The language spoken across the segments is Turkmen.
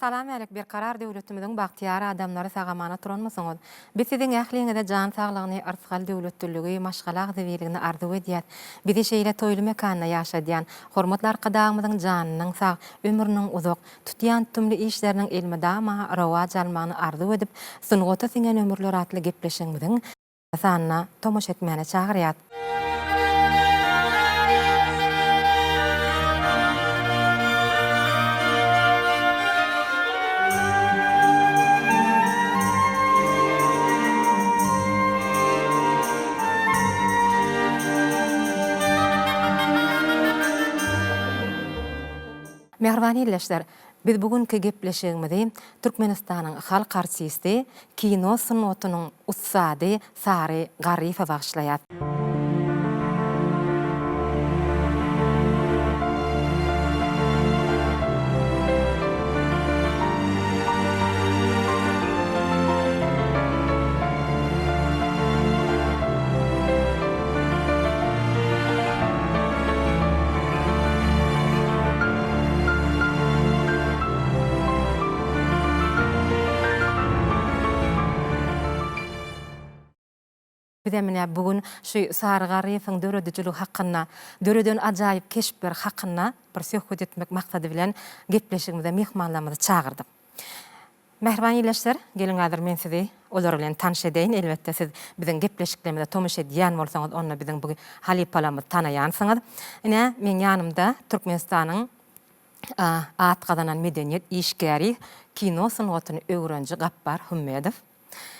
Salam alik bir karar döwletimizin baktiyar adamları sagamana turanmasyňyz. Biz siziň ähliňizde jan saglygyny, artsgal döwletçiligi, maşgalaq zewiligini arzu edýär. Bizi şeýle toýly mekanda ýaşadýan, hormatly arkadaşymyzyň janynyň sag, ömrüniň uzak, tutýan tümli işleriniň elmedama rawaj almagyny arzu edip, sunugata siňen ömürler atly gepleşiňiziň sanyna tomoş etmäne çagyrýar. Mehribany illeşler, biz bugünkü gepleşigimizi Türkmenistanyň halk artisti, kino sunutynyň ustady Sary Garifa bagşlaýar. Bizemine bugün şu Sary Garifaň döredijiligi hakynda, döreden ajaýyp keşipler hakynda bir söhbet etmek maksady bilen gepleşigimize mehmanlarymyzy çagyrdyk. Mehribany illeşler, gelin häzir men sizi olar bilen tanış edeyim. Elbetde siz biziň gepleşiklerimizde tomuş edýän bolsaňyz, onda biziň bu halipalamy tanaýansyňyz. Ine men ýanymda Türkmenistanyň at gazanan medeniýet işgäri, kino sunutyny öwrenji Gappar Hümmedow.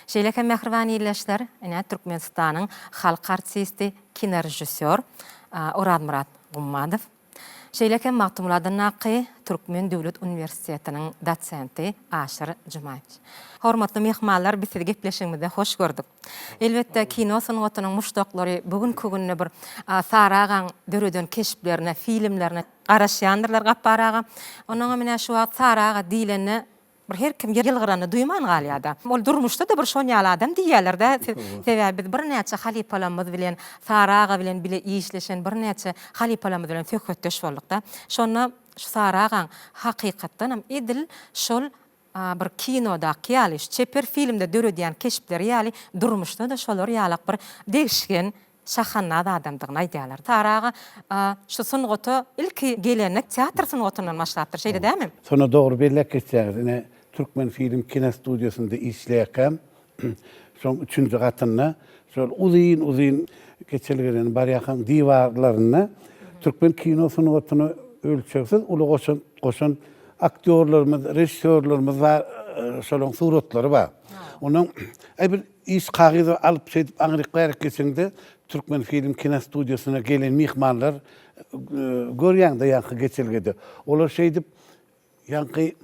Şeýleke mehribany illeşler, ine Türkmenistanyň halk artisti, kino rejissör Orad Murat Gummadow. Şeýleke Magtymuladan naky Türkmen Döwlet Uniwersitetiniň dosenti Aşyr Jumaýew. Hormatly mehmanlar, biz sizi gepleşigimizde hoş gördük. Elbetde kino sunutynyň muşdaklary bugünkü günne bir Sary agaň döreden keşiplerine, filmlerine garaşýandyrlar Gappar aga. Onuň mene şu wagt Sary aga diýleni bir her kim ýylgyrany duýman galýada. Ol durmuşda da bir şonýal adam diýerler-de. Sebäbi biz bir näçe halipalarymyz bilen, Sary aga bilen bile işleşen bir näçe halipalarymyz bilen söhbetdeş bolduk-da. Şonu şu Sary agaň hakykatdan hem edil şol bir kinodaky ýaly çeper filmde döredýän keşipleri ýaly durmuşda da şolar ýalak bir degişgen şahanna da adamdygyny aýdýarlar. Sary aga şu sunuty ilki gelenek teatr sunutyndan başlapdyr. Şeýle dämi? Sonra doğru bellek geçýär. Türkmen Film Kino Studiosunda işleýärkem. Şoň 3-nji gatyna şol uzyn geçelgenen barýakan diwarlaryna Türkmen kino sunutyny ölçeksiz uly goşan aktyorlarymyz, rejissörlerimiz we şolaň suratlary bar. Onuň bir iş kagyzy alyp şeýdip aňryk geçende Türkmen Film Kino Studiosuna gelen mehmanlar görýäňde ýanky geçelgede. Olar şeýdip ýanky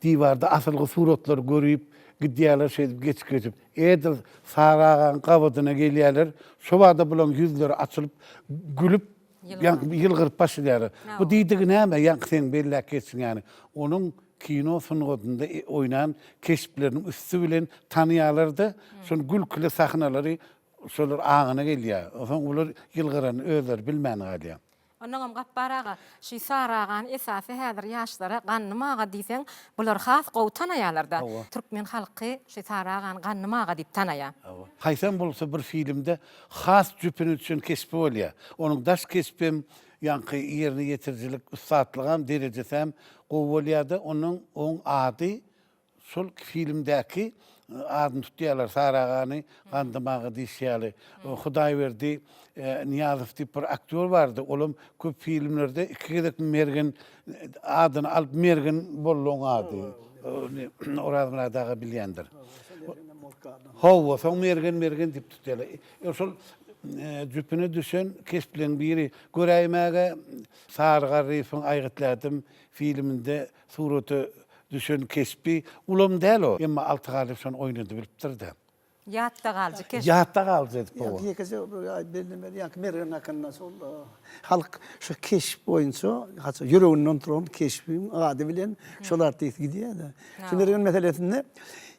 diwarda asylgy suratlary görüp gidýärler şeýdip geçip edil Sary agaň gabadyna gelýärler. Şu wagtda bulan ýüzleri açylyp gülüp ýylgyryp başlaýar. Bu diýdigi näme? Ýanky sen bellek geçiň ýani. Onuň kino sunutynda oýnan keşipleriniň üstü bilen tanýarlardy. Şonu gülküli sahnalary şolar aňyna gelýär. Oňa ular ýylgyrany özleri bilmän galýar. Onuň Gappar aga, şu Sary agaň esasy häzir ýaşlara gannymaga diýseň, bular has gowy tanaýarlar-da. Türkmen halky şu Sary agaň gannymaga diýip tanaýar. Haýsam bolsa bir filmde has jüpüni üçin kesip bolýar. Onuň daş kesipim ýanky ýerine ýetirjilik, ustadlygam, derejesem gowy bolýardy. Onuň ady şol filmdäki adyny tutýarlar, Sary agany gandymaga diýýärler. Hudaýberdi Niyazow diýip bir aktyor bardy. Olum köp filmlerde iki gezek mergen adyny alyp mergen bolloň ady. Orad Murat aga bilýändir. Hawa, soň mergen diýip tutýarlar. Şol jüpüne düşen kesiplerin biri göräýmäge Sary Garifaň aýgytladım filminde suraty düşen kespi ulam däl o. Emma Alty Galip şonu oýnady bilipdir-de. Ýatda galdy keşip. Ýatda galdy edip o. Ýekese ýanky mergen hakynda şol halk şu keşip boýunça haça ýüreginden turan keşipin ady bilen şolar diýip gidýär-de. Şu mergen meselesinde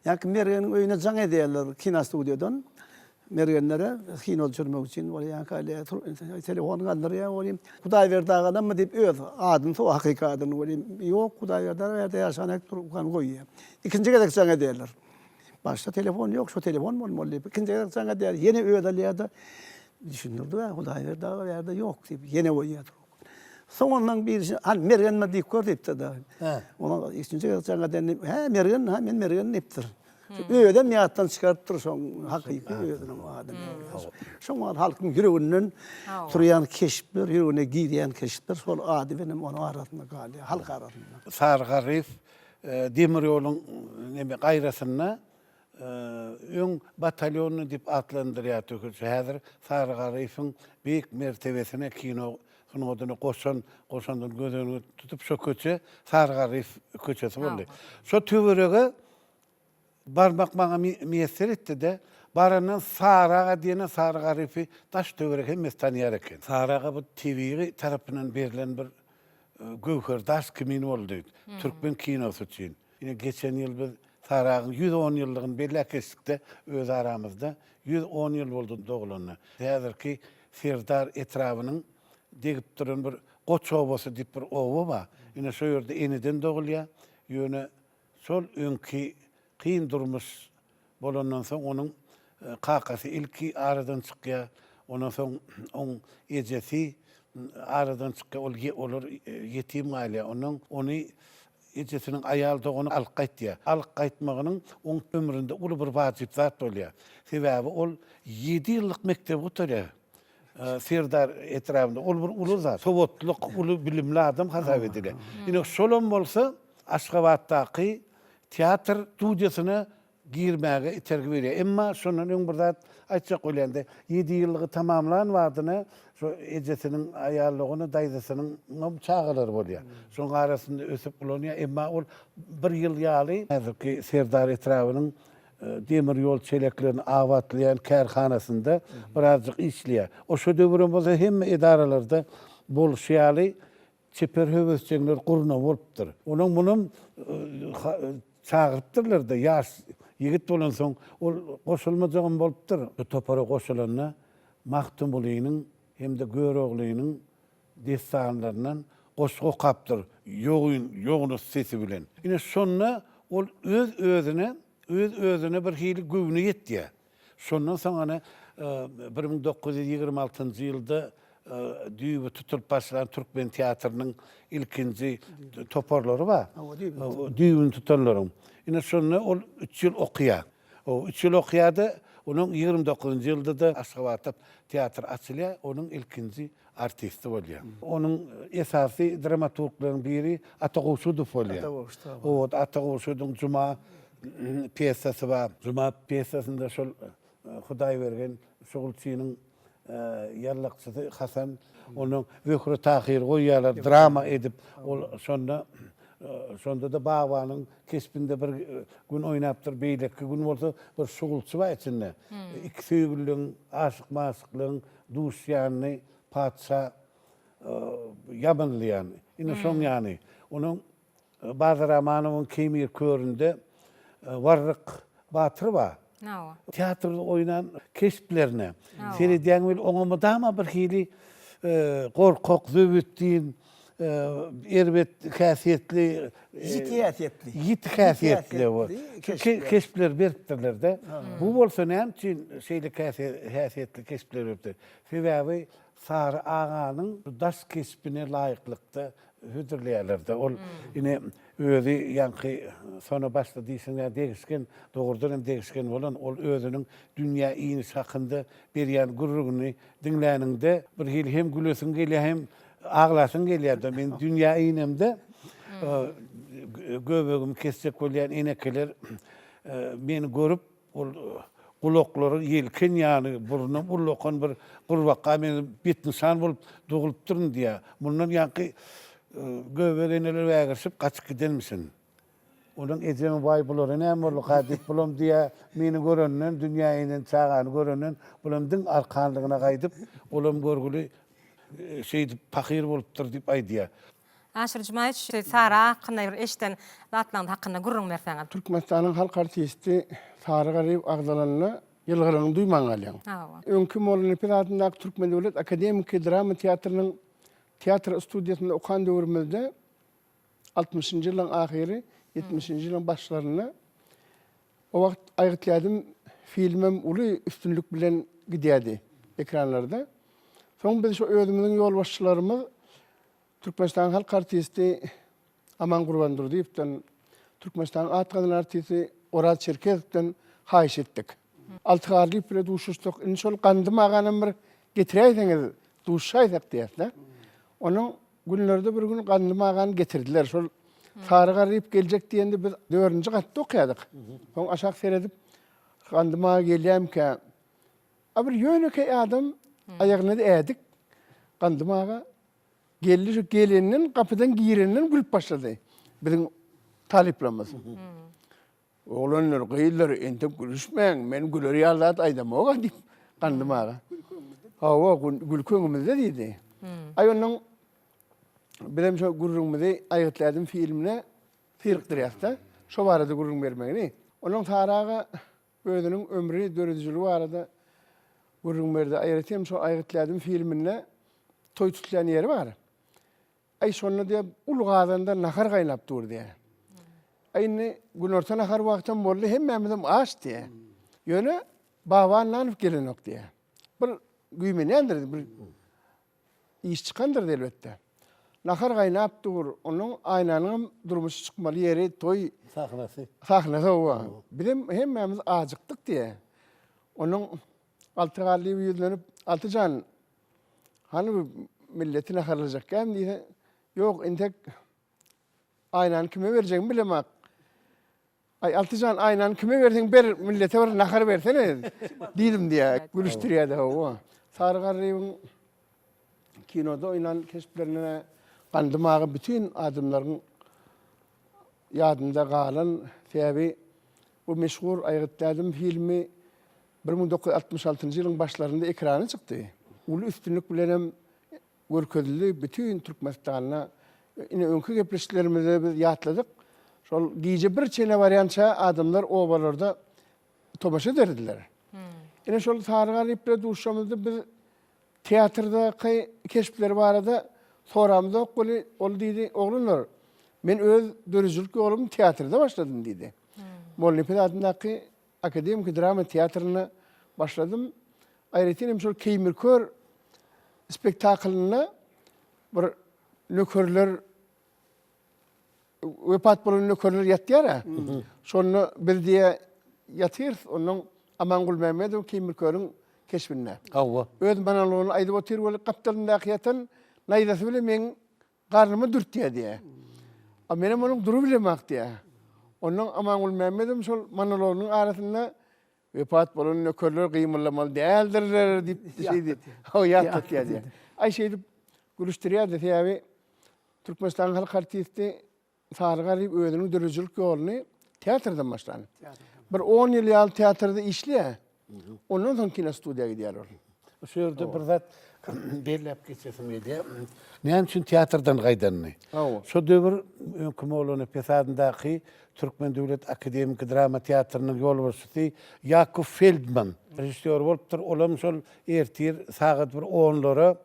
ýanky mergeniň öýüne jaň edýärler kino studiodan. mergenlere kino çürmek için oraya kale telefon kaldırıyor olayım. Kuday verdi adam mı deyip öyle adın so hakikatını olayım. Yok kuday verdi verdi yaşanak turkan koyuyor. İkinci kez sana derler. Başta telefon yok şu telefon mu oldu? İkinci kez sana der yine öyle ya da düşünürdü ya kuday verdi yok deyip yine koyuyor. Sonundan bir hani mergen mi deyip gördü de. Ona ikinci kez sana der he mergen ha men mergen niptir. Öyle miyattan çıkarttır son hakiki öyle o adam. Şu halkın yüreğinden turuyan keşifler, yüreğine gidiyen keşifler sol adi benim onu arasında kalıyor, halk arasında. Sargarif demiryolun gayrasına ön batalyonu dip adlandırıyor tökülse. Hazır Sargarif'in büyük mertebesine kino odunu koşandan gözünü tutup şu köçe Sargarif köçesi oldu. Şu tüvürüge barmak bana miyeser etti de baranın Sarağa diyene Sargarifi taş töverek hem tanıyar eken. Sarağa bu TV'yi tarafından verilen bir gövher taş kimin oldu. Türkmen kinosu için. Yine geçen yıl biz Sarağın 110 yıllığın belli kestikte öz aramızda 110 yıl oldu doğuluna. Hazır ki Serdar etrafının degip duran bir Koç Ovası dip bir ova var. Yine şu yerde eniden doğuluyor. Yine sol önkü kıyın durmuş bolandan soň onun kakasy ilki aradan çykýar. Ondan soň on ejesi aradan çykýar. Olur yetim aile. Onu ejesiniň aýal dogany alyp gaýtdy. Alyp gaýtmagynyň on ömründe uly bir wajyp zat bolýar. Sebäbi ol 7 ýyllyk mektep oturýar. Serdar etrafında ol bir uly zat. Sowetlyk uly bilimli adam hasap edilir. Ine şolom bolsa Aşgabatdaky teatr studiosuna girmäge itergi berýär. Emma şondan öň bir zat aýtjak bolýanda 7 ýyllygy tamamlan wadyna şu ejesiniň aýallygyny daýdasynyň çağılar bolýar. Şoň arasynda ösüp bulanýar. Emma ol 1 ýyl ýaly hazırki Serdar etrafynyň demir ýol çeleklerini awatlayan kärhanasynda birazjyk işleýär. O şu döwrün bolsa hemme edaralarda bolşýaly çeper höwesçiler gurna bolupdyr. Onuň bunun çağırıptırlar da yaş yigit bolan soň ol goşulmajagan bolupdyr. Topara goşulanyna Maktum Ulynyň hem de Göregliňiň destanlaryndan goşgu kapdyr. Ýoguny sesi bilen. Ine şonda ol öz özüne bir hili güwni ýetdi. Şondan soň 1926-njy ýylda düýbi tutup başlayan Türkmen teatrının ilkinci toparları var. Düýbüni tutanlarım. Ine şonu ol 3 ýyl okuýar. O 3 ýyl okuýardy. Onun 29-njy ýylda da Aşgabatda teatr açylýar. Onun ilkinci artisti bolýar. Onun esasy dramaturglaryň biri Ataguşudow bolýar. O Ataguşudowyň Juma piyesasy var. Juma piyesasynda şol Hudaý bergen şogulçynyň yallakçysy Hasan onu wökre tahir goýýarlar, drama edip ol şonda da Bagwanyň kesbinde bir gün oýnapdyr, beýleki gün bolsa bir şogulçy bar içinde. Iki söýgüliň, aşyk-maşyklaryň, duşýany, patsa ýabanlayan. Ine şoň ýany. Onuň Bazar Amanowyň Kemir köründe Warryk Batyr bar. Teatrda oynan keşplerine. Seni diýen oňama dama bir hili gorkak, zöwütdiň, erbet häsiýetli, ýit häsiýetli keşpler beripdirler de. Bu bolsa näme üçin şeýle häsiýetli keşpler beripdir? Sebäbi Sary aganyň daş keşpine laýyklykda hüdürleýärler de. Ol ine özü ýanky sona başda diýsen degişken dogrudan hem degişken bolan ol özüniň dünýä iňi hakynda berýän gurrugyny dinläninde bir hil hem gülesin gelýär hem aglasyn gelýär. Men dünýä iňimde göbegim kesjek bolýan enekeler meni görüp ol gulaklary ýelken ýany burnum ullakan bir gurbakka meni bitnişan bolup dogulyp durun diýär. Bundan ýanky göbegeneler wägerşip gaçyp gidenmisin. Onuň ejemi baý bolary näme bolýar hadip bolam diýä meni görenden dünýäden çağany görenden bulamdyň arkanlygyna gaýdyp olam görgüli şeýdi pakir bolupdyr diýip aýdýar. Aşyr Jumaýet Sara hakkında bir eşden zatlaryň hakkında gurrun berseňiz. Türkmenistanyň halk artisti Sara Garyp agzalanyna Yılgırını duyman galyan. Awa. Önkü Moğolun Piratındak Türkmen Devlet Akademik Drama Tiyatrının tiyatr stüdyasında okan dövrümüzde 60-njy ýylyň ahiri, 70-nji ýylyň başlaryna o wagt aýgytladım filmim uly üstünlük bilen gidýärdi ekranlarda. Soň biz şu özümiziň ýolbaşçylarymyz Türkmenistan halk artisti Aman Gurbandur diýipden Türkmenistan atgadan artisti Oraz Çerkezewden haýyş etdik. Altygarlyp bile duşuşdyk. Inşol gandım aganam bir getireýdiňiz, duşaýdyk diýerler. Onun günlerde bir gün gandım agan getirdiler. Şol Sarıgaryp geljek diýende biz 4-nji gatda okýadyk. Soň aşak seredip gandım aga gelýämkä bir ýöneke adam aýagyna ädik. Gandım aga geldi şu gelinin kapıdan girenden gülüp başladı. Bizim taliplerimiz. Oğlanlar, gıyıllar, ente gülüşmeyin, men güler yallat aydam oğa deyip kandım ağa. Hava gülkönümüzde deydi. Ay onun bizim şu gururumuzda ayıtladım filmine firiktir yakta. Şu arada gururum vermeyini. Onun tarağı özünün ömrü dörücülüğü arada gururum verdi. Ayıtladım şu ayıtladım filmine toy tutulayan yeri var. Ay sonra diye ulugağdan nakar kaynap dur diye. Aynı gün orta nakar vaktan bollu hemmemizim ağaç diye. Yöne bavan lanıp gelin ok diye. Bir güymenendir, bir iş çıkandır elbette. Nakar kaynap dur, onun aynanın durmuş çıkmalı yeri toy sahnası o. Bizim hemmemiz ağacıktık diye. Onun altıgarlı yüzlenip altıcan hani milleti nakarlayacak hem diye. Yok intek aynan kime vereceğim bilemek. Ay altıcan aynan kime versen ber millete var nakar versene dedim diye gülüştürüyordu o. Sarıgarı'nın kinoda oynanan keşiflerine kandım ağa bütün adımların yadında kalan sebebi bu meşhur Aygıtladım filmi 1966 yılın başlarında ekrana çıktı. Ulu üstünlük bilenem görkezli bütün Türkmenistan'a önkü gepleşiklerimizi biz yatladık. Şol giyici bir çene varyança adamlar ovalarda tomaşa derdiler. Yine şol Sarıgaryp'le duşamızda biz tiyatrda keşifleri barada soramda ol dedi oğlunlar. Men öz dörücülük oğlum tiyatrda başladım dedi. Moğolneped adındaki akademik drama tiyatrına başladım. Ayrıca şol Keymirkör spektaklına bir nökörler vepat bolan nökörler yatýar. Şonu bir diye yatır, onun Amangul Mehmedov Keymirkör'ün keşfine. Hava. Öz manalygyny aýdyp otyr bolup kaptalyndaky ýatan naýdasy bile men garnymy dürtýär diye. A menem onuň durup bilemek diye. Onun Amangul Mehmedov şol monologynyň arasynda vepat bolan nökörler gymylamaly däldirler diýip şeýdi. O ýatdy diye. Ay şeýdi gülüşdirýärdi täbi Türkmenistan halk artisti Sarıgaryp özüniň dörüjülük ýoluny teatrdan başlany. Bir 10 ýyl ýaly teatrda işleýär. Ondan soň kino studiýaga gidýär. Şu ýerde bir zat belläp geçesim geldi. Näme üçin teatrdan gaýdanny? Şu döwür Önkümoğluny pesadyndaky Türkmen Döwlet Akademik Drama Teatrynyň ýolbaşçysy Yakov Feldman rejissor bolupdyr. Olam şol ertir sagat bir 10-lara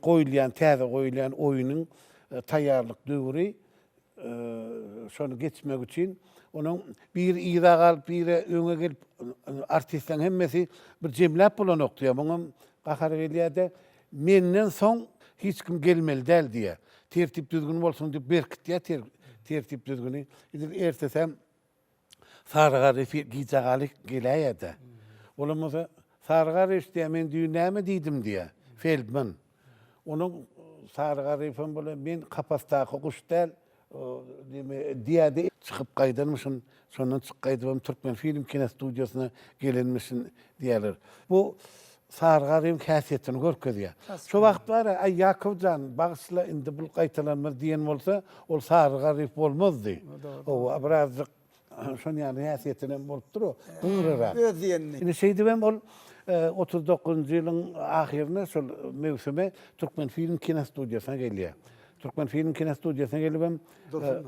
goýulýan, täze goýulýan oýunyň taýýarlyk döwri şonu geçmek üçin onun bir ýyra galyp bir öňe gelip artistleň hemmesi bir jemläp bolan okdyýar. Muňa gahar gelýärde menden soň hiç kim gelmeli däl diýe. Tertip düzgün bolsun diýip berkitýär tertip düzgüni. Ertesem Sarıgaryp giýjagalyk gelýärdi. Olamasa Sarıgaryp diýär men düýnäme diýdim diýär. Feldman. Onun Sarıgaryp'ın böyle men kapasdaky kuş däl diýärdi. Çıkıp gaýdanmyşyn, şondan çykyp gaýdyp Türkmen film kino studiýasyna gelenmişin diýerler. Bu Sarıgaryp häsiýetini görkezýär. Şu wagtlar ay Yakowjan bagyşla indi bu gaýtalanmaz diýen bolsa, ol Sarıgaryp bolmazdy. O birazjyk şonu ýany häsiýetini bolupdyr o. Öz diýenini. Ine şeýdi ben bol 39-njy ýylyň ahirine şol mewsime Türkmen film kino studiýasyna gelýär. Türkmen Film Kino Studiosuna gelibem. Dursun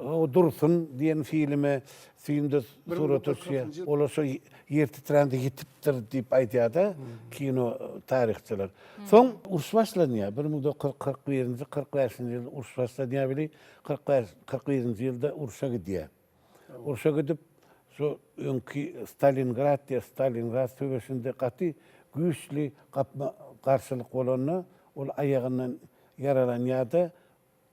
O Dursun diyen filmi Sündüz Suratçıya olaşa yer titrendi gitipdir diýip aýdýar kino tarihçiler. Soň uruş başlanýar. 1941-nji 45-nji ýyl uruş başlanýar bili 41-nji ýylda uruşa gidýär. Uruşa gidip şu öňki Stalingrad töweşinde gaty güýçli garşylyk bolanyna ol ayagyndan yaralanýardy.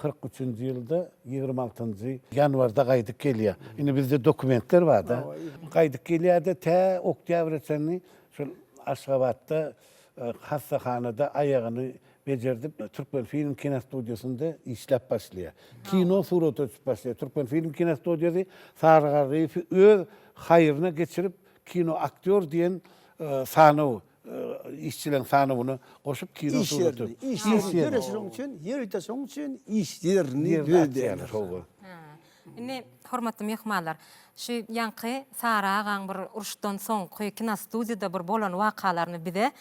43-nji ýylda 26-njy ýanwarda gaýdyp gelýär. Indi bizde dokumentler bar da. Gaýdyp gelýärde tä oktýabr şol Aşgabatda hastahanada ayagyny bejerdip Türkmen Film Kino Studiosunda işläp başlaýar. Kino surat öçüp başlaýar. Türkmen Film Kino Studiosy Sarıgar Reýfi öz haýyryna geçirip kino aktyor diýen sanaw işçilerin sanawyny goşup kino suratı. Yöresiniň üçin, yer ýetesiň üçin işlerini berýärler. Ine hormatly mehmanlar, şu ýanky Sara agaň bir uruşdan soňky kino studiýada bir bolan wakalaryny bize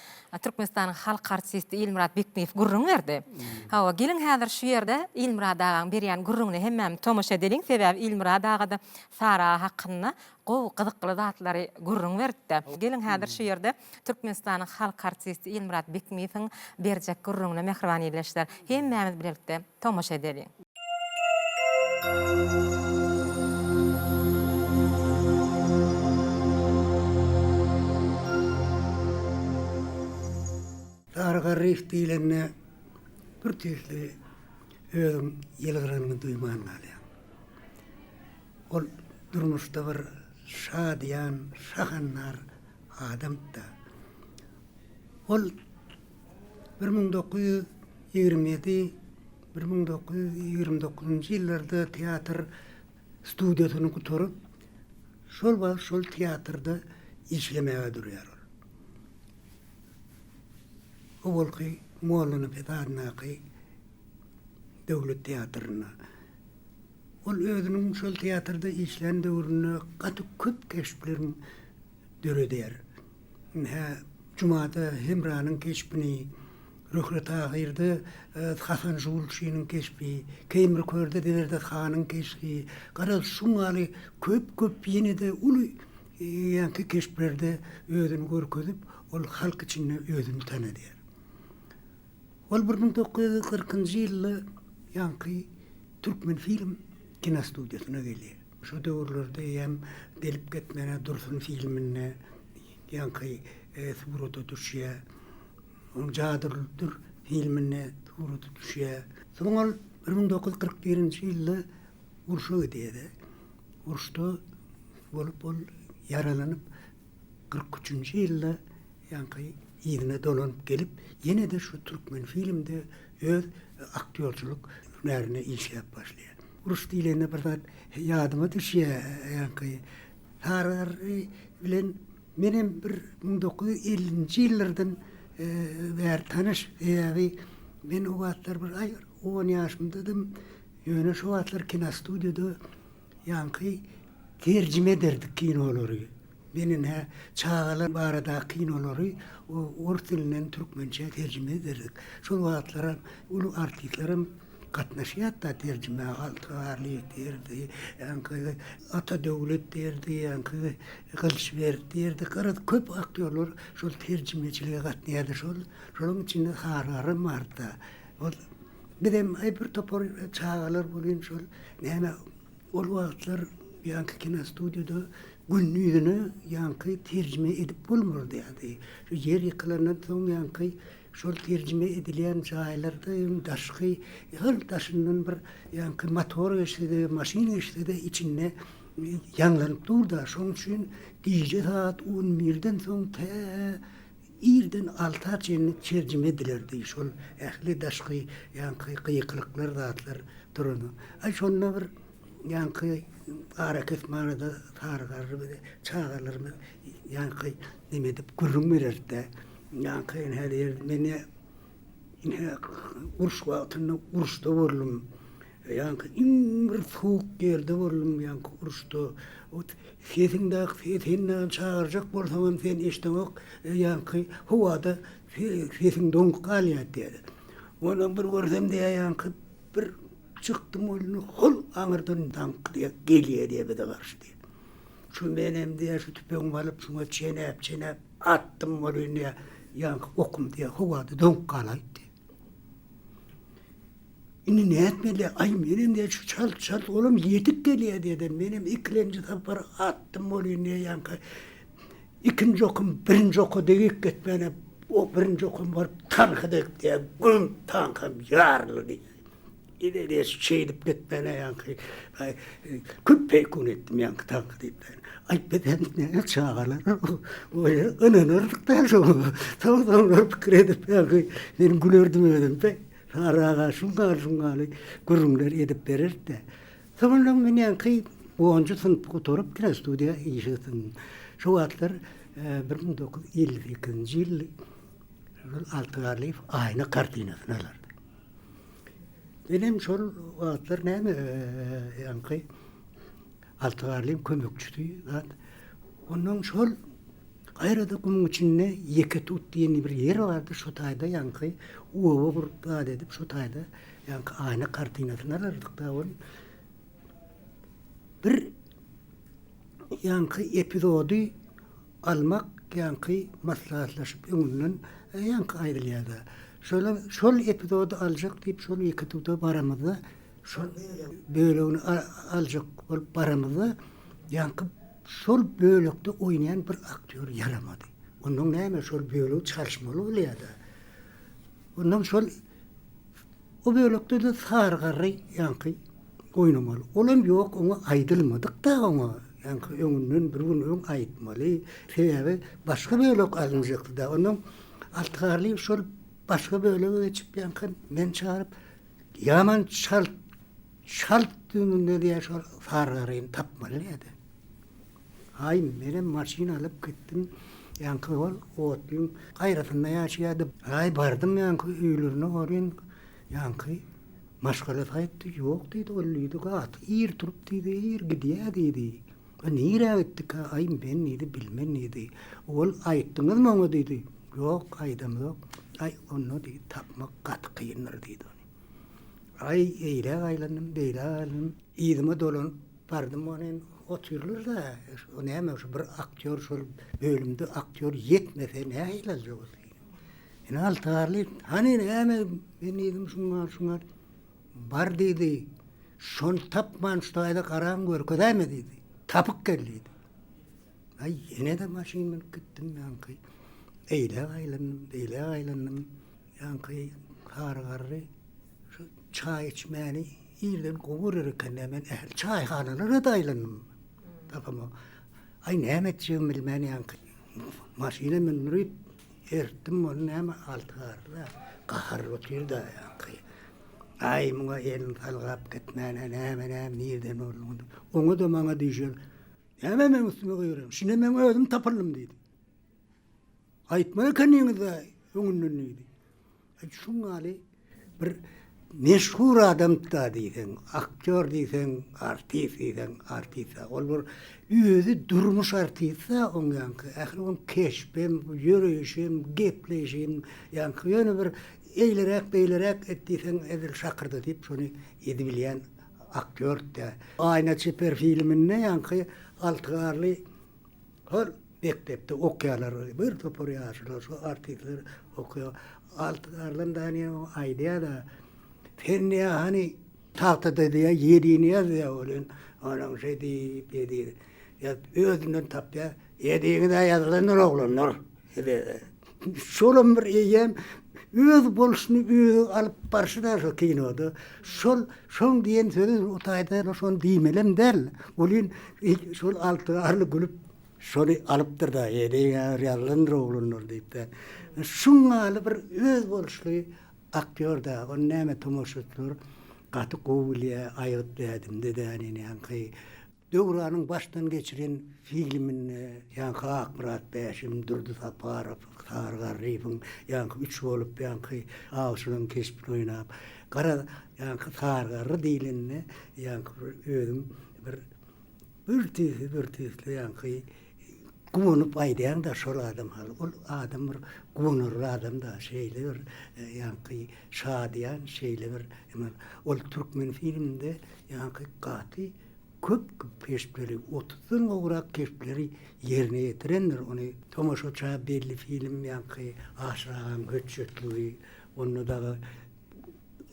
Türkmenistanyň halk artisti Ilmurad Bekmeýew gurrun berdi. Hawa gelin häzir şu ýerde Ilmurad agaň berýän gurruny hemmem tomaşa edeliň, sebäbi Ilmurad aga da Sara hakynda gyzykly zatlary gurrun berdi. Gelin häzir şu ýerde Türkmenistanyň halk artisti Ilmurad Bekmeýewiň berjek gurruny mehriban ýerleşler. Hemmemiz birlikde tomaşa edeliň. Sarıgar Reýf diýilende bir türlü özüm ýylgyryny duýman alýan. Ol durmuşda bir şadyan, şahanlar adamda. Ol 1927-1929-njy ýyllarda teatr studiýasyny guturup, şol teatrda işlemäge durýar. O bolky Mollany Pedarnaky döwlet teatryna. Ol özüniň şol teatrda işlen döwrüne gaty köp keşplerini döredýär. Cumada Hemranyň keşpini, Röhret Agyrda Hasan Julşynyň keşpi, Keýmir Körde Deverde Hanyň keşpi, garal şuňaly köp ýene-de uly ýanky keşplerde özüni görkezip, ol halk içinde özüni tanadýar. Ol 1940-njy ýylda ýanky Türkmen Film Kino Studiosuna gelýär. Şu döwürlerde hem delip getmene Dursun filmine ýanky surata düşýär. Jadyrlydyr filmine surata düşýär. Soňra 1941-nji ýylda uruşa gidýär. Uruşda bolup yaralanyp 43-nji ýylda ýanky ýerine dolanyp gelip ýene de şu Türkmen filmde öz aktyorçuluk hünerini işläp başlaýar. Uruş diýilende bir zat ýadyma düşýär ýanky Sarıgar bilen menem bir 1950-nji ýyllardan bäri tanış ýa-da men o wagtlar bir 10 ýaşymdadym. Ýöne şu wagtlar kino studiýada ýanky terjime ederdik kinolary. Benim çağalar barada kinolary orta dilinden Türkmençe terjime ederdik. Şol wagtlara ulu artistlerim gatnaşýar da terjime altyarly derdi, ýanky ata döwlet derdi, ýanky Gylşber derdi. Garada köp aktyorlar şol terjimeçilige gatnaýardy. Şoluň içinde Sarıgarym bardy. Ol bedem bir topor çağalar bolýan şol näme ol wagtlar ýanky kino studiýada günlüğünü ýanky terjime edip bolmurdy ýa-da. Şu yer ýykylanan soň ýanky şol terjime edilýän jaýlarda daşky her daşyndan bir ýanky motor geçdi, maşina geçdi içinde ýanlanyp durdy. Şoň üçin gije saat 11-den soň irden 6 terjime edilerdi. Şol ähli daşky ýanky gyýyklyklar zatlar duruny. Şonda bir ýanky haraket manada Sarıgarly çağalarmy ýanky nime dip gurrun bererdi. Ýanky her ýer meni uruş wagtyny uruşda boldum. Ýanky bir soğuk ýerde boldum ýanky uruşda. Sesinden çağırjak bolsam sen eşdemek ýanky howada sesin doňup galýar diýdi. Onu bir görsem diýär ýanky bir çıktım oyunu hol ağırdan tank diye geliyor diye bir de karşı diye. Şu benim diye şu tüpeğimi alıp şuna çenep attım oyunu yankı okum diye huvadı donk kalaydı. İni ne etmeli? Ay benim diye şu çal oğlum yedik geliyor dedim. Benim ikinci tapar attım oyunu yankı. İkinci okum birinci oku deyik gitmene o birinci okum var tankıdık diye güm tankım yarlı diye. İleriye şeydip gitmene yankı. Küppeykun ettim yankı tankı deyip. Ay beden ne çağırlar. Öyle ınanırdıktan sonra tamam fikir edip yankı. Benim gülürdüm ödüm be. Sarağa şungalı gurumlar edip verir de. Tamam ben yankı 10. sınıf oturup kine stüdya işitin. Şu atlar 1952 yıl Altıgarlı ayna kartinasını alardı. Benim şol atlar ne yankı Altıgarlı'nın kömekçüsü. Onun şol ayrıda bunun içinde Yeketut diye bir yer vardı şu tayda yankı. Uova burada edip şu tayda yankı ayna kartinasını alardık da onun. Bir yankı epizodu almak yankı maslahatlaşıp önünden yankı ayrılıyordu. Şol epizodu alacak deyip şol Yeketut'a baramızda şol böyle onu alacak baramızda yankı şol bölükte oynayan bir aktör yaramadı. Onun neyme şol bölük çalışmalı oluyordu. Ondan şol o bölükte de sargarı yankı oynamalı. Olam yok ona aydılmadık da ona. Yankı önünden bir gün ayıtmalı. Sebebi başka bölük alınacaktı da. Onun Altıgarlı şol başka bölüğe geçip yankı ben çağırıp yaman şalt düğününde diye şol sargarıyı tapmalıydı. Ay benim maşin alıp gittim. Yankı ol, otluyum. Gayrasında yaşayadım. Ay bardım yankı üylürüne orayın. Yankı maşgalat ayıttı. Yok dedi, olluydu. At, ir turup dedi, ir gidiyor dedi. Nire gittik ha? Ay ben neydi bilmem neydi. Ol ayıttınız mı onu dedi. Yok aydım yok. Ay onu dedi, tapmak kat kıyınır dedi. Ay eyle aylanım, beyle aylanım. İyidime dolanıp bardım onun. Oturulur da, o ne hemen şu bir aktör, şu bölümde aktör yetmese ne ilacı olur? Yani Altıgarlı, hani ne hemen ben dedim şunlar, var dedi, şun tapman şu ayda karan gör, köday mı dedi, tapık geldiydi. Ay yine de maşinle gittim yankı, eyle aylanım, yankı hargarı, şu çay içmeni, İyiden kovururken hemen çayhanalara da aylanım. Tamam. Ay ne eteceğim bilmem yankı. Maşine minrip erttim onu hemen Altıgarlı. Kahar otuyor da yankı. Ay buna elin kalkıp gitmene hemen nereden oldu. Onu da bana diyeceğim. Hemen ben üstüme koyuyorum. Şimdi ben ödüm tapırlım dedi. Aytmana kendiniz de önünden neydi. Ay şun hali bir meşhur adam da diysen, aktör diysen, artist diysen, artista. Olur, yüzü durmuş artista on yankı. On keşpem, yürüyüşüm, gepleşim, yankı. Yani bir eğlerek ettiysen edil şakırdı deyip şunu edebilen aktör de. Ayna Çeper filminde yankı Altıgarlı hol mektepte okuyorlar. Bir topur yaşlılar, şu artistler okuyor. Altıgarlı'nın da hani o idea da Fenniye hani tahtada diye yediğini yazıyor olan. Onun şey deyip ya özünden tap ya yediğini de yazılanır oğlanlar. Şolun bir yiyem öz boluşunu öz alıp barışına şu kinoda. Şol diyen sözü otayda şol diyemelem der. Olin şol Altıgarlı gülüp şunu alıptır da yediğini yazılanır oğlanlar deyip de. Şungalı bir öz boluşlu aktör da onun neme tomoşuttur katı kovulya ayırt verdim dedi hani yankı Dövra'nın baştan geçiren filmin yankı Akmurat Beşim Durdu Saparov Sargarı'nın yankı üç olup yankı Ağustos keşfini oynayıp kara yankı Sargarı değilinne yankı ödüm bir tizli yankı Güwanyp aýdýan da şol adam hal. Ol adam bir güwanır adam da şeýle bir ýanky şadýan şeýle bir ol türkmen filminde ýanky gaty köp peşpleri 30-dan gowrak keşpleri ýerine ýetirendir. Ony tomaşaça belli film ýanky aşragan göçütlügi onu da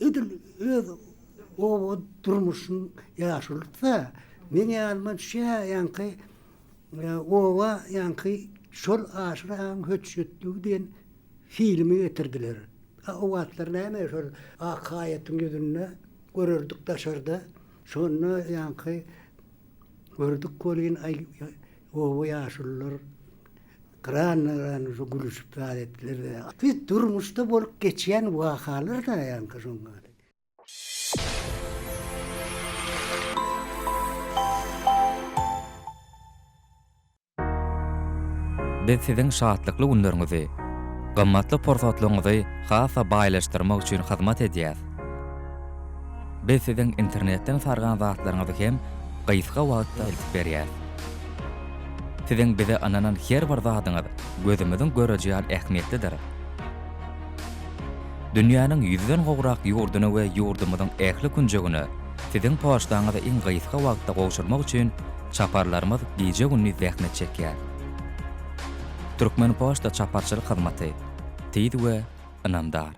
ödül o durmuşun ýaşulykda men ýalman ýanky owa ýanky şol aşragan göçütlügi diýen filmi getirdiler. O wagtlar näme şol akaýatyň ýüzünde görerdik daşarda. Şonu ýanky gördük kolin ay o ýaşullar kran şu gülüşip etdiler. Biz durmuşda bolup geçýän wakalar da ýanky şoňa. Biz siziň şatlykly günleriňizi, gymmatly pursatlaryňyzy hasa baýlaşdyrmak üçin hyzmat edýäs. Biz siziň internetden sargan zatlaryňyzy hem gysga wagtda ilip berýär. Siziň bize ananan her bir zatyňyz gözümiziň görejýän ähmiýetlidir. Dünýäniň 100-den gowrak ýurduny we ýurdumyzyň ähli günjegini siziň poçtaňyza iň gysga wagtda gowşurmak üçin çaparlarymyz gije günni zähmet çekýär. Türkmen Poçta çaparçylyk hyzmaty tyd we ynamdar.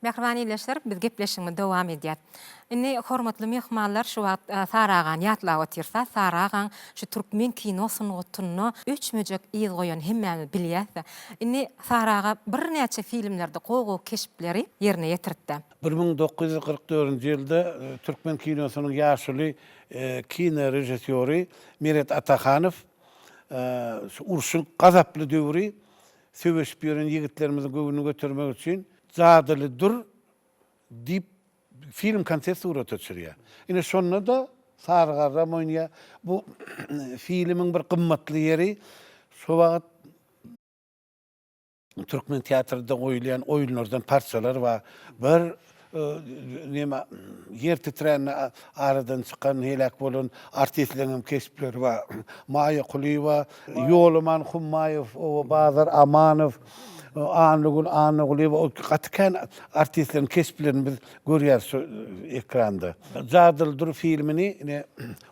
Mehrbany ýeşler biz gepleşigime dowam edýär. Indi hormatly mehmanlar şu wagt Saragan ýatlap otursa, Saragan şu türkmen kinosyny otunyny 3 möjek ýyl goýan hemmäni bilýär. Indi Saraga bir näçe filmlerde gowy keşpleri ýerine ýetirdi. 1944-nji ýylda türkmen kinosynyň ýaşuly kino rejissöri Miret Atakhanov urşun gazaply döwri söwüşip ýören ýigitlerimiziň göwünü götürmek üçin Zadyly dur dip film konsept surat öçürýär. Ine şonda da Sargar Ramonia bu filmiň bir gymmatly ýeri şu wagt türkmen teatrynda goýulan oýunlardan parçalar we bir nima yer titräni aradan çykan helak bolan artistleriň keşpleri we Maýa Kuliýewa, Ýoluman Hummaýew, o Bazar Amanow Anlıgul katken artistlerin keşplerini biz görýär şu ekranda. Zadyl dur filmini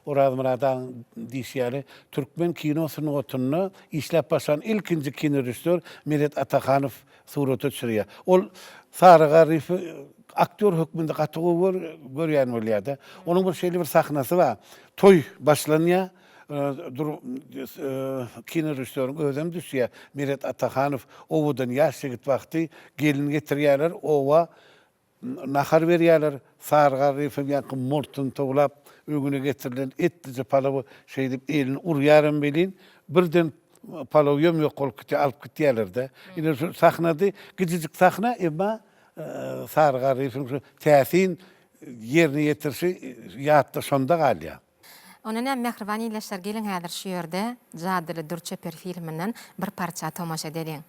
Oraz Muradan diýýär türkmen kinosyny otunyny işläp başan ilkinji kino rejissör Miret Atakhanov surat öçürýär. Ol Sarıgar aktör hökmünde gatygy görýän bolýardy. Onuň bir şeýle bir sahnasy bar. Toy başlanýar. Kino rejissörüň özüm düşýär. Miret Atakhanov owudan ýaş ýigit wagty gelin getirýärler, owa nahar berýärler. Sargar rifim ýakyn murtun toglap öňüne getirilen etdizi palawy şeý dip elini urýarym belin. Birden palaw ýöm ýok bolup alyp gitýärler-de. Ine şu sahnady gijijik sahna emma Sargar rifim täsin ýerine ýetirşi ýatda şonda galýar. Onana Mehrbany ýeşler gelin häzir şu ýerde Zadyly Durçeper filminden bir parça tomaşa edelim.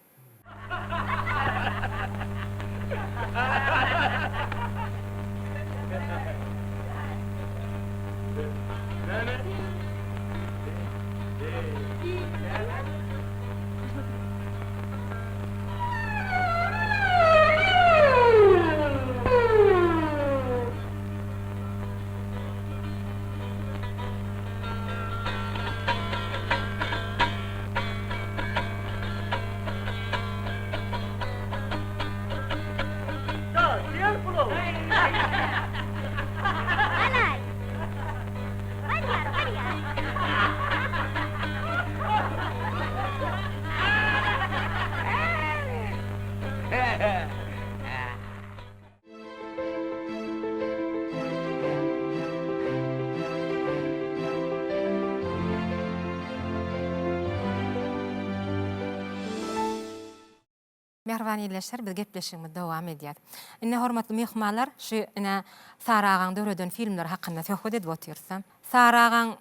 Merwan ýerleşler biz gepleşigimiz dowam edýär. Ine hormatly mehmanlar, şu ine Saragan döredön filmler hakynda söhbet edip otursam. Saragan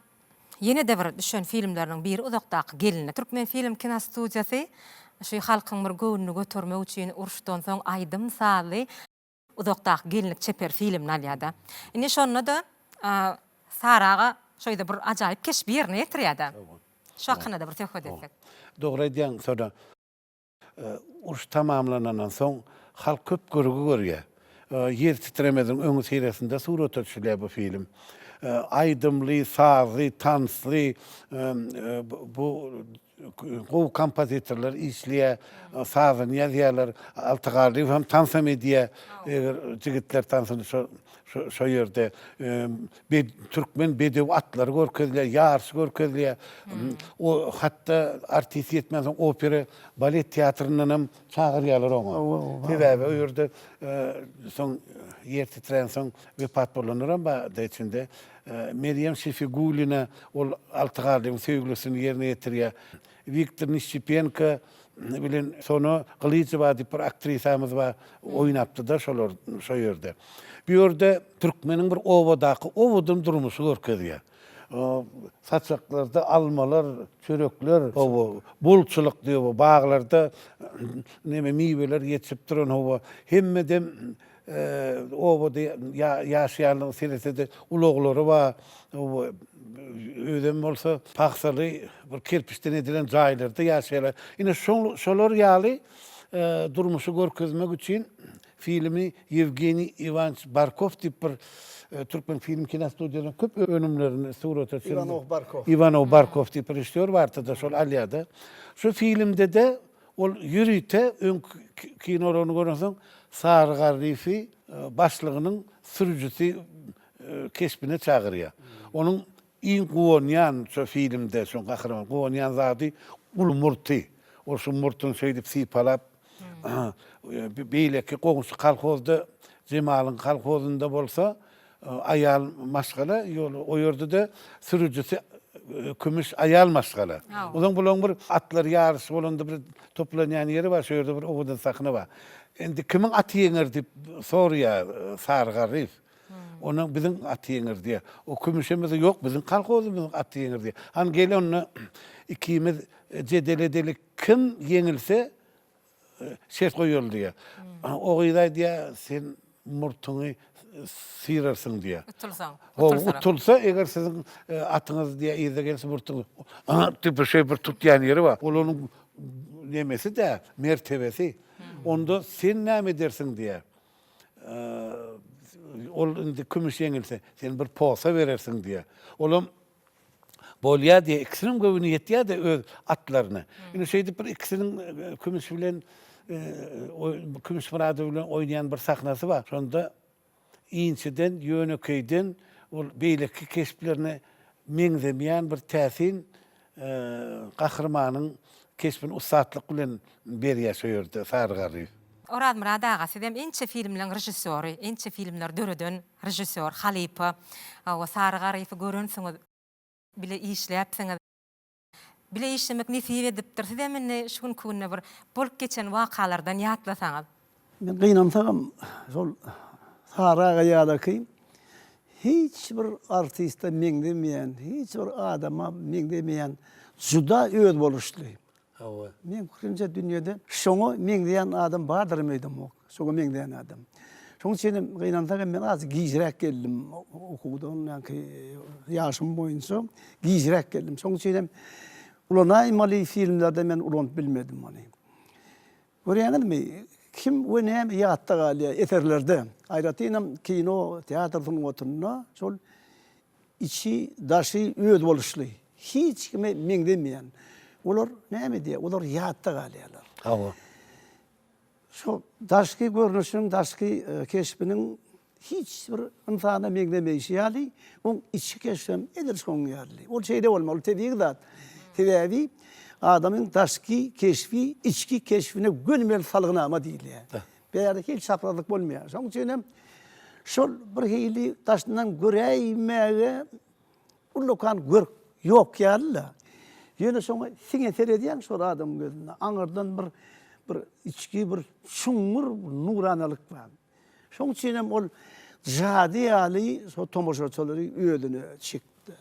yine de bir düşen filmleriniň biri uzakdaky gelini. Türkmen film kinostudiýasy şu halkyň bir göwnüni götürmek üçin uruşdan soň aýdym saly uzakdaky gelinlik çeper filmini alýada. Ine şonda da Saraga şöýde bir ajaýyp keşip ýerine ýetirýärdi. Şu hakynda da bir söhbet etsek. Dogry diýen sonra uruş tamamlanandan soň halk köp görügi görýär. Yer titremeden öňü seýresinde surat ölçülýär bu film. Aýdymly, sazly, tansly, bu gow kompozitorlar işliýär, sazyny ýazýarlar, altygarly hem tansam edýär. Jigitler tansany şo ýerde türkmen bedew atlary görkezler, ýarşy görkezler. O hatda artist ýetmez opera, balet teatryndan hem çagyrýarlar oňa. Sebäbi o ýerde soň ýer titren soň wepat bolanlar hem da içinde Meryem Şefigulina ol altygarlyň söýgülisini ýerine ýetirýär. Viktor Nishipenko bilen sonu Glyzova diýip bir aktrisamyz bar, oýnapdy da şolar şo ýerde. Bu ýerde türkmeniň bir owadaky owudun durmuşy görkezýär. Saçaklarda almalar, çörekler, bulçuluk diýip baglarda neme miweler ýetip duran owa hemmedem owada ýaşaýanlyň seresinde uloglary bar. Ödem bolsa paxsaly bir kerpiçden edilen jaýlarda ýaşaýarlar. Ine şolar ýaly durmuşy görkezmek üçin filmi Yevgeniy Ivanovyç Barkov diýip bir Türkmen film kinostudiýasynyň köp önümlerini surat etýär. Ivanov Barkov diýip bir işler bardy da şol alýada. Şu filmde de ol ýürüte ön kinolaryny görürsen Sargar Rifi başlygynyň sürüjisi keşbine çagyrýar. Onuň iň gowonýan şu filmde şu gahrman gowonýan zady ul murty. O şu murtun şeýdip sypalap beýleki goňşy kalkozda Jemalyň kalkozunda bolsa ayal maşgala ýol o ýerde de sürüjisi kümüş ayal maşgala. Odan bolan bir atlar ýarşy bolanda bir toplanýan ýeri bar, şo ýerde bir owudan sakny bar. Endi kimiň aty ýeňir diýip sorýar Sargar Rif. Onun bizim atı yenir diye. O kümüşemiz yok, bizim kalkozumuz atı yenir diye. Han gel onu ikimiz cedeledelik kim yenilse şert koyuyor diye. O gıyday diye sen murtunu sıyırarsın diye. Utulsa eğer sizin atınız diye izle gelse murtunu tipi şey bir tutyan yeri var. Onun nemesi de mertebesi. Onda sen ne edersin diye. Ol indi kümüş ýeňilse sen bir posa berersiň diye. Olam bolýa diye ikisiniň göwüni ýetýär de öz atlaryny. Ine şeýdip bir ikisiniň kümüş bilen kümüş murady bilen oýnaýan bir sahnasy bar. Şonda iňçiden ýönekeyden ol beýleki keşplerini meňzemeýän bir täsin gahrmanyň keşbini usatlyk bilen berýär şo ýerde Sargar. Orad Murad ağa, sizem ençe filmlerin rejissöri, ençe filmler döredön rejissör, halipa, o Sargar Rifi görünsiňiz, bile işläpsiňiz. Bile işlemek nesip edipdir. Sizem enne şu gün kunna bir bolup geçen wakalardan ýatlasaňyz. Men gynamsam şol Saraga ýadaky hiç bir artista meňdemeýän, hiç bir adama meňdemeýän juda öz boluşly. Men köpünçe dünýede şoňa meňdeýän adam bardyr meýdem ok. Şoňa meňdeýän adam. Şoň üçin gynansaga men az gijrek geldim okuwdan, ýa-ki ýaşym boýunça gijrek geldim. Şoň üçin ulana imali filmlerde men ulant bilmedim many. Görýänizmi? Kim we näme ýatda galýar eterlerde. Aýratynam kino, teatrdyň oturunda şol içi daşy öz boluşly. Hiç kime meňdemeýän. Olar näme diýär? Olar ýatda galýarlar. Hawa. Şo daşky görnüşiň, daşky keşbiniň hiç bir insana meňdemeýişi ýaly, o içi keşfem edir şoň ýaly. O şeýde bolmaly, tebiň zat. Tebiň adamın daşky keşfi, içki keşfine gönmel salgynama diýilýär. Beýerde hiç çaprazlyk bolmaýar. Şoň üçin şol bir hili daşdan göreýmäge ulokan gör ýok ýaly. Ýöne şoňa siň eter edýän şol adam gözüne. Aňyrdan bir bir içki bir şuňur nuranalyk bar. Şoň üçin hem ol jadi ýaly so tomoşaçylary ödüne çykdy.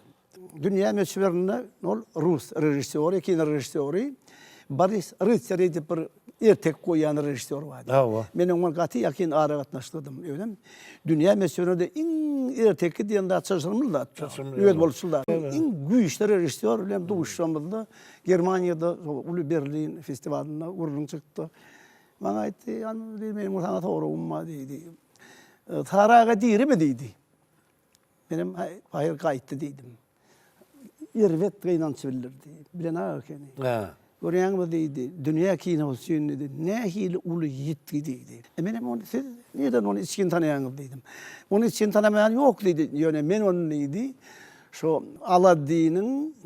Dünýä meşhurlarynda ol Rus rejissori, kino rejissori, Boris Ritseri diýip bir ertek goýan rejissor bar. Hawa. Men oňa gaty ýakin ara gatnaşdyrdym. Öýdem. Dünýä meşhurlarda iň erteki diýende açylmyllar. Öýd bolşullar. Iň güýçli rejissor bilen duşamyldy. Germaniýada uly Berlin festivalynda urun çykdy. Bana aýtdy, ýani men sana toğra umma diýdi. Taraga diýrimi diýdi. Benim hayır gaýtdy diýdim. Ýerwet gaýnançy bildirdi. Bilen akeni. Ha. Görýäňmi diýdi, dünýä kinosyny diýdi, nähili uly ýitdi diýdi. Menem onu siz neden onu içkin tanıyanız dedim. Onu içkin tanımayan yok dedi. Yani men onu neydi? Şu Aladdin'in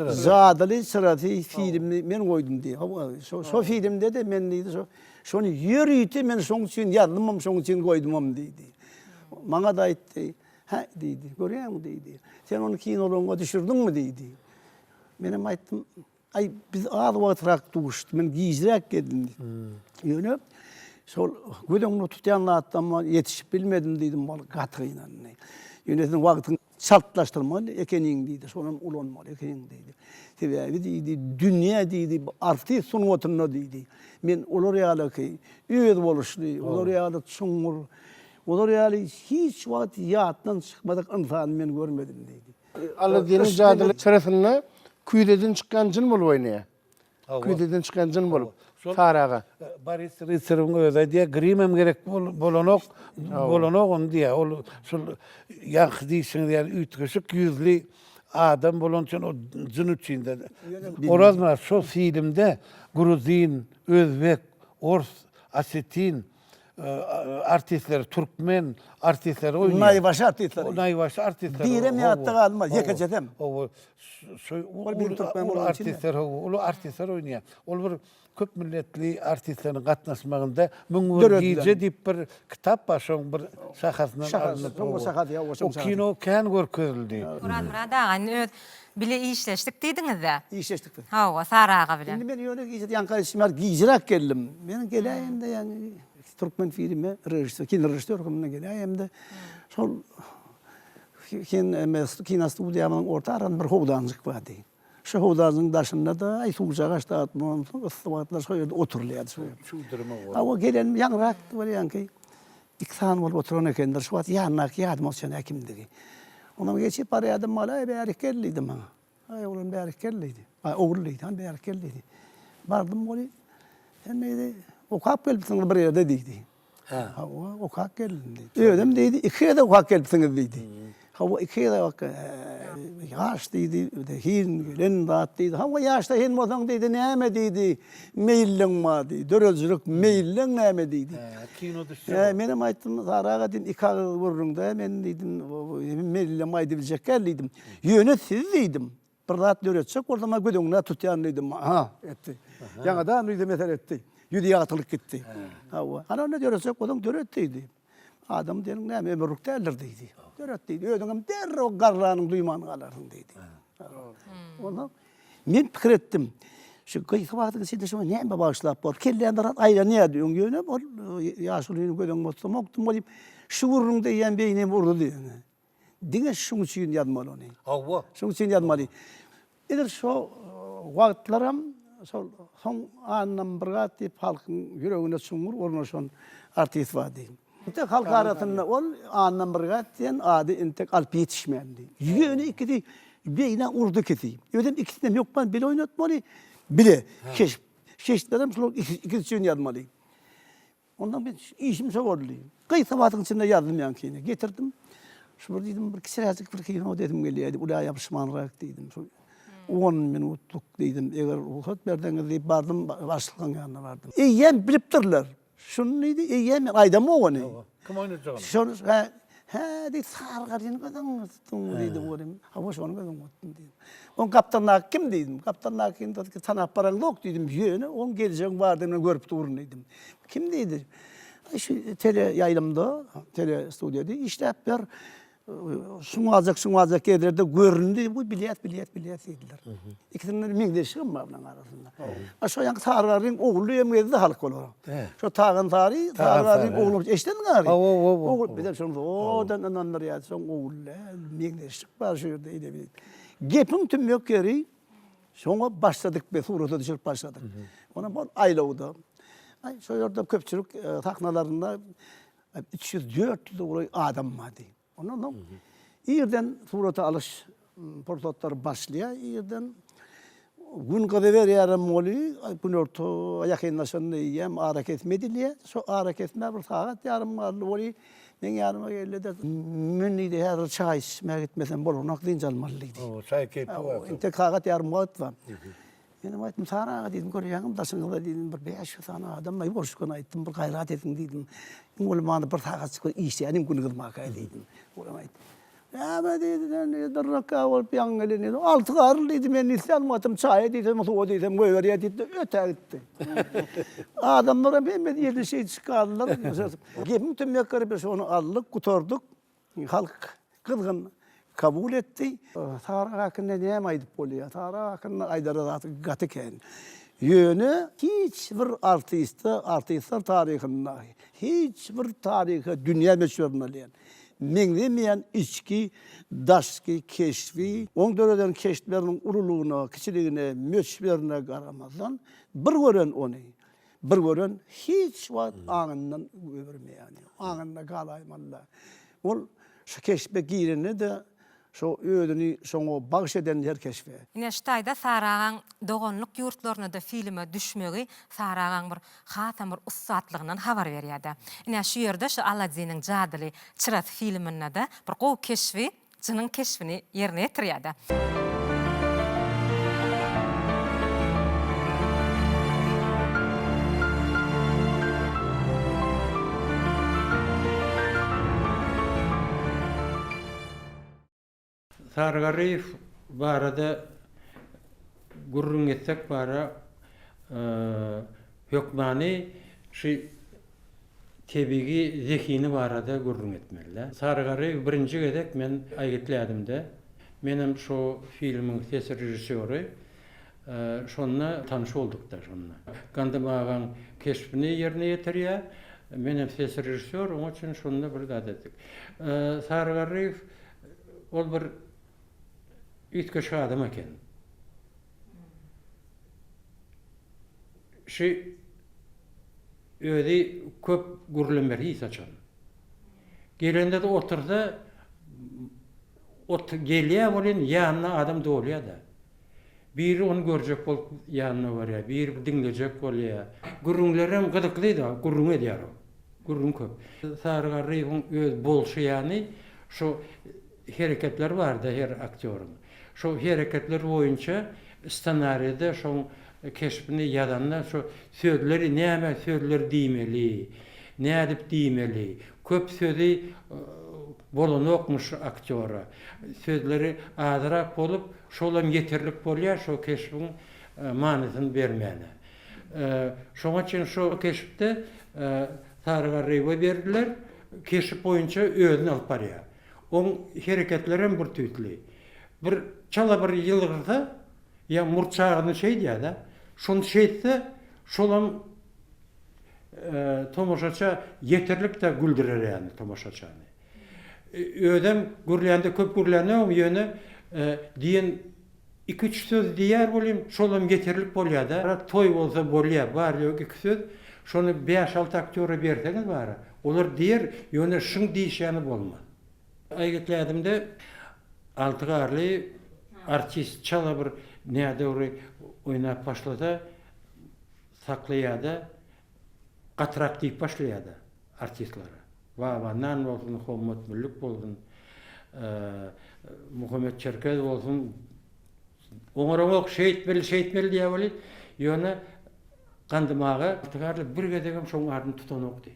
Zadali Sırası filmini men koydum diye. Şu filmde de men neydi? Şunu yürüyütü men şoň için yazdım, şoň için koydum dedi. Bana da etti. Ha dedi. Görüyorsun dedi. Sen onu kinoluğuna düşürdün mü dedi. Benim aytdım. Ay biz ağır vakitrak duştu. Men giyizrak geldim. Yani sol gödüňni tutýanlatdan yetişip bilmedim dedim bol gatyna. Ýönetim wagtyny şartlaşdyrmaly ekeniň diýdi. Şonun ulanmaly ekeniň diýdi. Sebäbi diýdi, dünýä diýdi, artist sunuwatyna diýdi. Men olar ýaly öýüd boluşly, olar ýaly çuňur, olar ýaly hiç wagt ýatdan çykmadyk insan men görmedim diýdi. Aladdin'in Zadali Sırası'na küydeden çıkan jın bolup oýnaýar. Küydeden çıkan jın bolup. Taraga. Boris Ritseriň öýde diýe grimem gerek bolanok onu diýe. Ol şol ýaňky diýen ütgüşük ýüzli adam bolan üçin o jyn üçinde. Orazma şo filmde Gruzin, Özbek, Ors, Asetin artistler, Türkmen artistler oýnaýar. Naýbaş artistler. Naýbaş artistler. Direm ýatda galmaz, ýekejedem. Ol artistler oýnaýar. Ol bir köp milletli artistlerin gatnaşmagynda Müňwergiýje diýip bir kitap başyň bir şahasyndan alınıp. O kino kän görkezildi. Murad ağa bile işleşdik diýdiňiz-de. İşleşdik. Hawa Saraga bilen. Şimdi ben öyle giyecek yankı işimler giyecek geldim. Ben geleyim de yani Türkmen filmi rejissör, kino rejissör kumuna geleyim de sol kino stüdyamın orta aran bir hovdancık vardı. Şu hovdancın daşında da ay suğuca kaçta atmam, ısıvatlar şu yerde oturuluyordu. Ama gelen yanrak böyle yankı iksan olup oturan ekendir. Şu at yannak yadım sen hekimdigi. Ondan geçip arayadım malay beyarik gelliydi bana. Ay oğlum beyarik gelliydi. Ay oğulluydu, han beyarik gelliydi. Bardım böyle, sen neydi? Okap gelipsiniz bir yerde deydi. Hava okap gelin deydi. Ödem deydi, ikiye de okap gelipsiniz deydi. Hava ikiye de okap, yaş deydi, hin gelen dağıt deydi. Hava yaşta hin modan deydi, neyme deydi, meyillen ma deydi, dörözcülük meyillen neyme deydi. Benim aytdım, Saraga din ikağı vurrun da, men deydim, meyillen ma edilecek gelliydim. Yönet siz deydim. Bir rahat dörözcük, orada ma gödüňne tutyan deydim. Ha, etti. Yaňadan neydi mesele etti. Yüdüye atılık gitti. Ana ne diyorsa kodum dörettiydi. Adam denin ne ömürlükte eldir deydi. Dörettiydi. Ödüngüm derre o garranın duymanı aların deydi. Ondan men pikir ettim. Şu kıyısı vakti içinde şu ne bağışlap var. Kelleğinde rahat ayla ne diyorsun yönüm. Yaşılığını gödüm otsam oktum olayım. Şu vurrunda yiyen beynim vurdu diye. Dine şunu için yadmalı onu. Şunu için yadmalı. Edir şu vaktlarım son anlam birgat diýip halkyň ýüregine çuňur ornaşan artist bar diýim. Ente halk arasynda ol anlam birgat diýen ady intek alp ýetişmendi. Ýöne ikidi beýne urdu keti. Ödem ikisinden ýokman bile oýnatmaly. Bile keşlerim şol ikisi üçin ýazmaly. Ondan ben işim şowurly. Gyýsa watyň içinde ýazdım ýankine. Getirdim. Şu bir diýdim bir kiseräzik bir kino dedim gelýärdi. Ulay ýapyşmanrak diýdim. 10 minutluk dedim. Eğer uhat berden deyip bardım başlıktan yanına vardım. Eyyem bilipdirler. Şunu neydi? Eyyem aydam o onu. Kim oynayacak? Şunu deyip sargarını kadın tuttum deydi oğlum. Hava şunu kadın tuttum dedim. On kaptanlar kim dedim. Kaptanlar kim dedi ki sana paran yok dedim. Yöne on gelecek var dedim görüp durun dedim. Kim dedi? Şu tele yayılımda, tele stüdyoda işte hep bir şuňazak gelerde göründi, bu bilet dediler. İkisinden meňdeşigim bar bulan arasynda. Şo ýa Targaryň ogly ýemgede halk bolar. Şo Tağın tary, Targaryň ogly eşdendin gary. Ogly bilen şoň odan anlar ýa şoň ogly meňdeşik bar şu ýerde ede bil. Gepim tümmek geri şoňa başladyk be surata düşüp başladyk. Ona bol aýlawda. Şo ýerde köpçülük taknalarynda 300-400 uray adam vardı. Ondan ýerden surata alış portretler başlaya, ýerden gün kada berýärem boli, gün orta ýakynlaşan ýem arak etmediler. Şo arak etme bir saat ýarym garly boli. Men ýaryma geldi. Men ide her çay içmek gitmesen bolunak diýen jalmalydy. O çay keypi. Inte kagat ýarym wagt var. Ýene aýtdym sana diýdim, görýäňim daşyňda diýdim, bir 5 sana adam maý borçkun aýtdym, bir gaýrat edin diýdim. Ol many bir tagat çykyp işleýänim güni gylmak diýdim. Olam aýtdym. Ya ben dedim, darraka ol piyangelini. Altı garlı dedim, ben isyanmadım, çay dedim, su dedim, göğeriye dedim, öte gitti. Adamlara ben yedi şey çıkardılar. Gepim tümmek garip onu aldık, kutorduk. Halk kızgın kabul etti. Tarık hakkında neyem aydıp oluyor? Tarık hakkında aydarı gatıken. Yönü hiç bir artistler tarihinde, hiç bir tarihi dünya meşhurluğu. Meňdemeýän içki, daşki, keşfi, oň döredän keşfleriniň ululugyna, kiçiligine, möçberine garamazdan bir gören ony. Bir gören hiç wagt aňyndan öbermeýän. Aňynda galaýmalla. Ol şu keşfe girini de şo ödüni şoňa bagş eden her keşfe. Ine ştaýda Saragan dogonluk ýurtlaryna da filme düşmegi Saragan bir hatam bir ussatlygynyň habar berýärdi. Ine şu ýerde şu Aladdin'in jadyly Çırat filminde de bir gow keşfi, jynyň keşfini ýerine ýetirýärdi. Sargariýew barada gurrun etsek bara hökmany şu tebigi zekini barada gurrun etmeliler. Sargariýew birinji gedek men aýgytladymda menim şu filmiň ses rejissöri şonna tanış olduk da şonna. Gandamagan keşfini ýerine ýetirýär. Menim ses rejissör oň üçin şonna bir zat etdik. Sargariýew ol bir ütkeş adam eken. Şu ödi köp gurlemeri saçan. Gelende de oturda gelýär bolan ýanyna adam dolýar da. Biri onu görjek bolup ýanyna barýar, biri diňlejek bolýar. Gurrunlarym gydykly da, gurrun edýär. Gurrun köp. Sargariýewiň öz bolşýany şu hareketler var da her aktörün. Şu hareketler boyunca ssenaride şu keşfini yadanlar şu sözleri näme sözler diýmeli, nädip diýmeli. Köp sözü bolany okmuş aktörä. Sözleri azyrak bolup şolam ýeterlik bolýar şu keşfin manysyny bermäne. Şoňa üçin şu keşfde Sargariýewe berdiler. Keşif boyunca özüni alyp barýar. On hareketlerim bir tüytli. Bir çala bir ýylgyrda ya murçagyny şey diýär da. Şonu şeýtse şolam tomoşaça yeterlik de güldürer yani tomoşaçany. Ödem gürlende köp gürlende ýöne diýen 2-3 söz diýär bolim, şolam yeterlik bolýar da. Toy bolsa bolýar, bar ýok 2 söz. Şonu 5-6 aktörä berseňiz bar. Olar diýer ýöne şuň diýişäni bolmaz. Aýgytladymda altı garly artist çala bir näde oýnap başlasa saklaýarda gatrak diýip başlaýarda artistlara. Nan bolsun, Hormat Müllük bolsun, Muhammed Çerkez bolsun. Oňarak şeýitmeli diýär boly. Ýöne gandamaga garly bir gedegem şoň ardyny tutanokdy.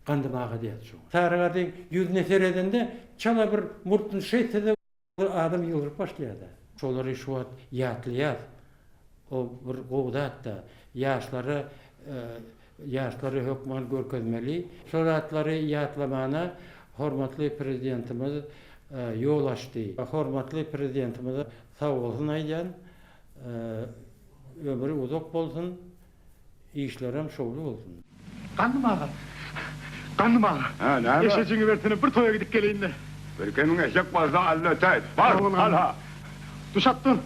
Gandamaga diýär şoň. Saragadyň ýüzüne seredende çala bir murtun şeýtse de adam ýylgyryp başlaýar. Şolary şu wagt ýatlyýar. O bir gowdat da ýaşlary hökman görkezmeli. Şolatlary ýatlamana hormatly prezidentimiz yol açdy. Hormatly prezidentimize sağ bolsun aýdan. Ömrü uzak bolsun. İşlerim şowlu bolsun. Kandım ağa. Kandım ağa. Ha, ne var? Eşeğini versene bir toya gidip geleyim de. Berkenin eşek varsa allöteyt. Var, hala. Duş attın.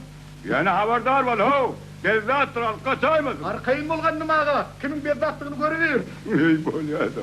Yani haberdar var, ho. Bezdattır, halka saymasın. Arkayın bol kandım ağa. Kimin bir dattığını görüyor. Ey bolyadı.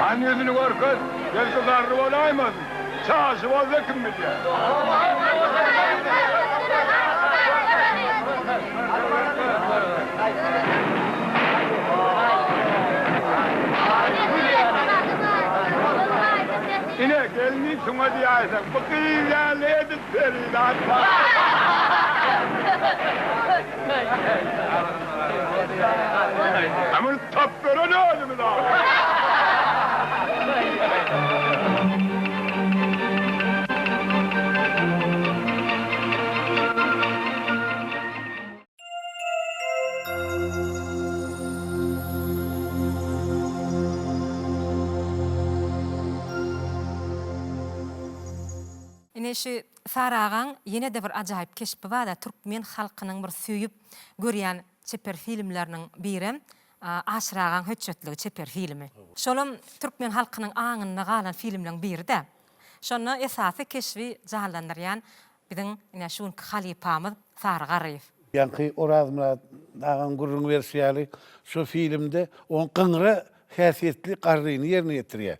Hani yüzünü gör kız. Gel kızarlı olaymasın. Çağışı olsa kim biliyor? İne gelmeyip şuna diyeysen. Bu kıyıya ne edip verin lan? Ama taplara ne oldu mu lan? Ine şu Saragan yine de bir ajaýyp keşpi bada Türkmen halkynyň bir süýüp görýän çeper filmleriniň biri Aşragan höçetligi çeper filmi. Şolum Türkmen halkynyň aňyna galan filmleriň biri de. Şonu esasy keşfi jalanlaryan biziň ine şu halipamyz Saraga Arif. Yankı Orazmırat dağın gurrun versiýaly şu filmde on qıngıra häsiýetli garryny ýerine ýetirýär.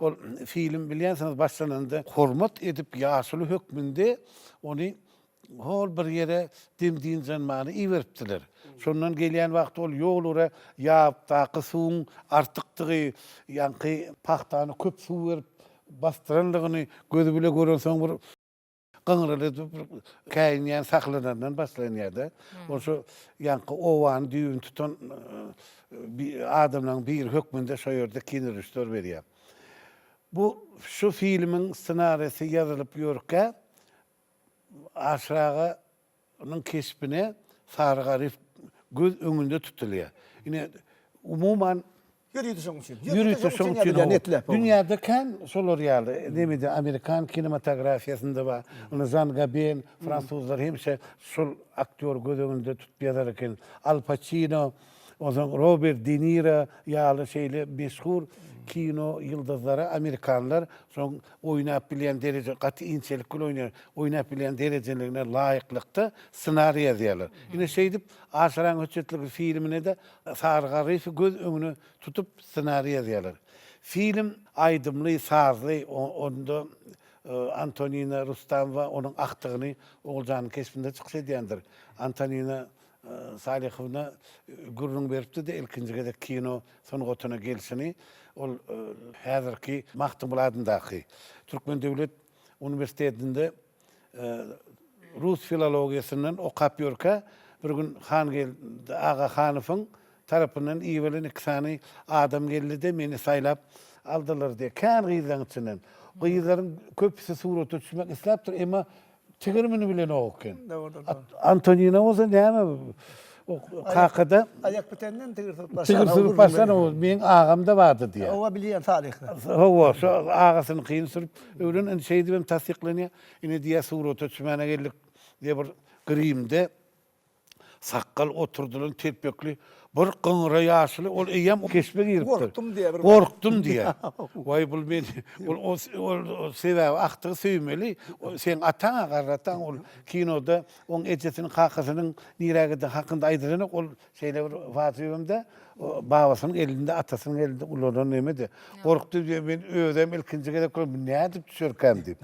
O film bilýänsiňiz başlananda hormat edip ýaşuly hökmünde onu hol bir ýere demdiň zanmany iweripdiler. Şondan gelýän wagt ol ýolara ýap taky suwun artykdygy ýanky pahtany köp suw berip bastyranlygyny gözü bile gören soň bir qıngırılıp käýnýän saklanandan başlanýarda. Oşo ýanky owan düýün tutan bir adamlaryň bir hökmünde şo ýerde kinirişler berýär. Bu şu filmin senaryosy ýazylyp ýörkä Aşraganyň keşpine Saraga Arif göz öňünde tutulýar. Ine umuman Yürüydü şoň üçin. Yürüýdi şoň üçin. Dünýäde kan şolar ýaly. Demedi Amerikan kinematografiýasynda bar. Onu Jean Gabin, Fransuzlar hemşe şol aktyor göz öňünde tutup ýazar eken. Al Pacino, ozan Robert De Niro ýaly şeýle meşhur kino yıldızları Amerikanlar son oynap bilen derece katı inçelik oynar oynap bilen derecelerine layıklıkta senaryo yazıyorlar. Yine şey dip Aşran Höçetli filmine de Saraga Arif göz öňüne tutup senaryo yazıyorlar. Film aydımlı, sazlı, onda Antonina Rustamova onun aktygyny Oğulcan keşfinde çykyş edýändir. Antonina Salihowna gurrun beripdi de ilkinjige de kino songotyna gelşini ol häzirki Mahtumbuladyndaky Türkmen Döwlet Uniwersitetinde Rus filologiýasynyň okap ýörkä bir gün Han geldi Aga Hanowyň tarapyndan iwelen ikisany adam geldi de meni saýlap aldylar diýe. Kän gyzlaryň içinden. Gyzlaryň köpüsi suraty düşmek isläpdir, emma çigirmini bilen oken. Antonina olsa näme? O kakada ayak bitenden tigir başlan o men ağamda vardı diýe. Owa bilýän taryhy. Howa şu ağasyny kyn sürüp öwren en şeýdi bilen tasdiklanýar. Ine diýe suraty düşmäne geldik diýe bir grimde sakkal oturdular telpekli Bir qıngıra yaşlı ol eýem kesme giripdir. Korktum diýe bir- Korktum diýe. Vay bul men ol sebäbi aktygy söýmeli. Sen ataňa garratan ol kinoda on ejesiniň hakasynyň nirägede hakynda aýdyrany ol şeýle bir wagtymda babasynyň elinde atasynyň elinde ulandan nemedi. Korktu diýe men öýdem ilkinji gelip näme diýip düşürkäm diýip.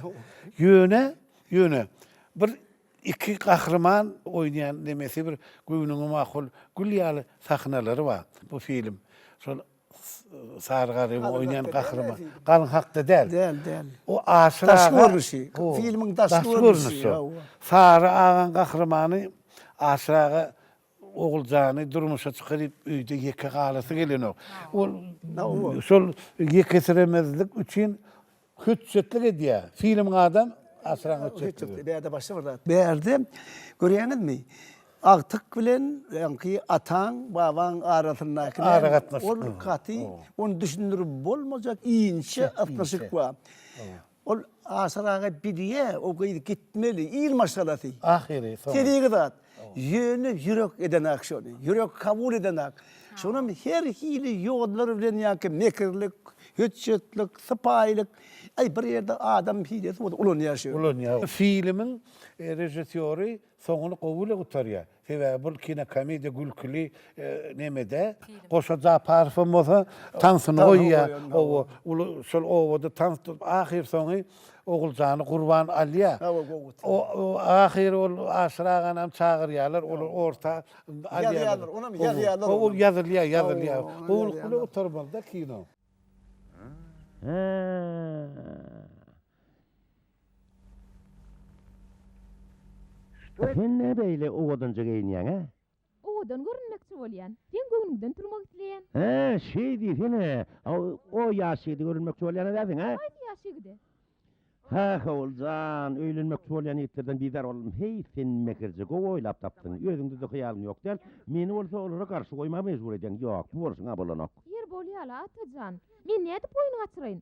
Ýöne bir iki kahraman oynayan demesi bir güýnüňe makul gülýaly sahnalary bar bu film. Şol Sargary oynayan kahraman. Galyn hakda däl. Del. O aşıraga Taş görünüşi. Filmin taş görünüşi. Sary agan kahramany aşıraga oğulcany durmuşa çykaryp öýde ýeke galasy gelen o. Ol şol ýekesiremezlik üçin hüccetlik edýär. Filmiň adam aşıraga hüccetlik. Berde başlamadı. Berde görýäňizmi? Aktyk bilen ýa-ni ataň, babaň arasyndaky Aragatnaşyk. ol katy, onu düşündürüp bolmajak iňçe atnaşyk bar. Ol aşıraga bidiýe o gitmeli, il maşgalasy. Ahiri. Terigi zat. Yürek eden aksiyonu, yürek kabul eden ak. Şonun her hili yolları bilen ýa-ki mekirlik, hüccetlik, sypaýlyk. Ay bir yerde adam hilesi ulan ýaşaýar. Filmin rejissöri soňuny gowul gutarýar. Sebäbi bu kino komediýa gülküli nemede goşaja parfüm bolsa tansyny goýýar. O şol owada tansyp ahir soňy oğulcany Gurban alýar. O ahir ol aşıragan hem çağırýarlar, ol orta Yazýarlar, onam yazýarlar. O yazylýar. Gowul kule oturmaly da kino. Sen ne beýle owadanjak eýnýäň, he? Owadan görünmekçi bolýan. Sen göwnüňden turmak isleýän. Şey diýsene, o ýaşydy görünmekçi bolýan edäsiň, he? Gaýdy ýaşygdy. Howuljan, öýlenmekçi bolýan ýetlerden bizar boldum. Hey, sen mekirjik oýlap tapdyň. Özüňde de hyýalym ýok däl. Meni bolsa olara garşy goýmak mejbur edýäň. Ýok, bu bolsaňa bolanok. Yer bolýala atajan. Men näde boýuny açyrayyn?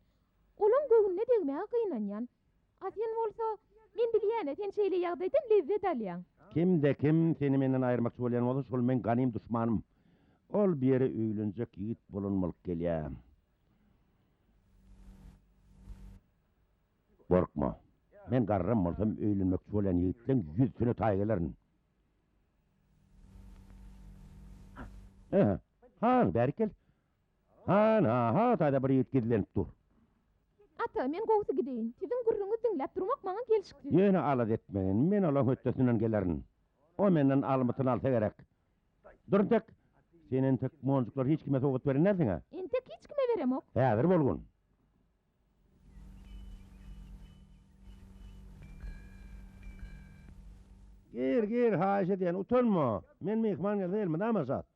Olaň göwnüne degmäge gynanýan. Asen bolsa men bilýän, sen şeýle ýagdaýdan lezzet alýan. Kimde kim seni menden aýyrmakçy bolýan bolsa, şol men ganym duşmanım. Ol bir ýere öýlenjek ýigit bolanmalyk gelýär. Korkma. Men garram bolsam öýlenmekçi bolan ýigitleň 100 tüne taýgalaryň. Berkel. Ha, taýda bir ýigit gizlenip dur. Ata, men gowsy gideýin. Siziň gurruňyzy dinläp durmak maňa gelişikdi. Ýöne alat etmeyin, men olaň höttesinden gelerin. O menden almytyn alsa gerek. Durtek, senen tek monjuklar hiç kime sogat berenlerdiňe? Entek hiç kime beremok. Häzir bolgun. Gir, haýş edýän, utanma. Men mehman geldim, namazat.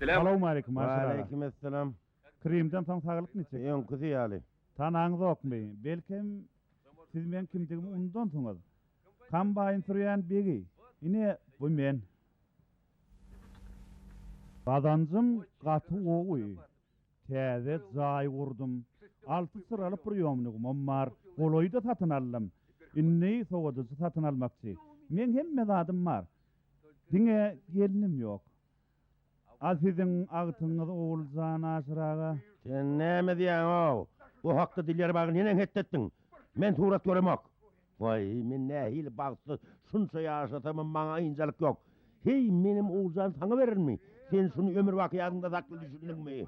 Assalamu alaikum. Wa alaikum assalam. Krimden taň saglyk neçe? Ýön kuzy ýaly. Tanaňyz okmy? Belkim siz men kimdigimi undan soňaz. Kam baýyn sürýän begi. Ine bu men. Badanjym gaty ogy. Täze jaý gurdum. 6 sıraly priyomnygym bar. Goloýy da satyn aldym. Inni sowady satyn almakçy. Men hemme zadym bar. Diňe gelinim ýok. Aziziň agtyňyz oğuljan aşıraga. Sen näme diýäň o? Bu hakda dilleri bagyny nenen hetdetdiň? Men surat göremek. Vay, men nähil bagty şunça ýaşatamam, maňa ynjalyk ýok. Hey, menim oğuljan saňa berirmi? Sen şunu ömür wakyatynda sakly düşündiňmi?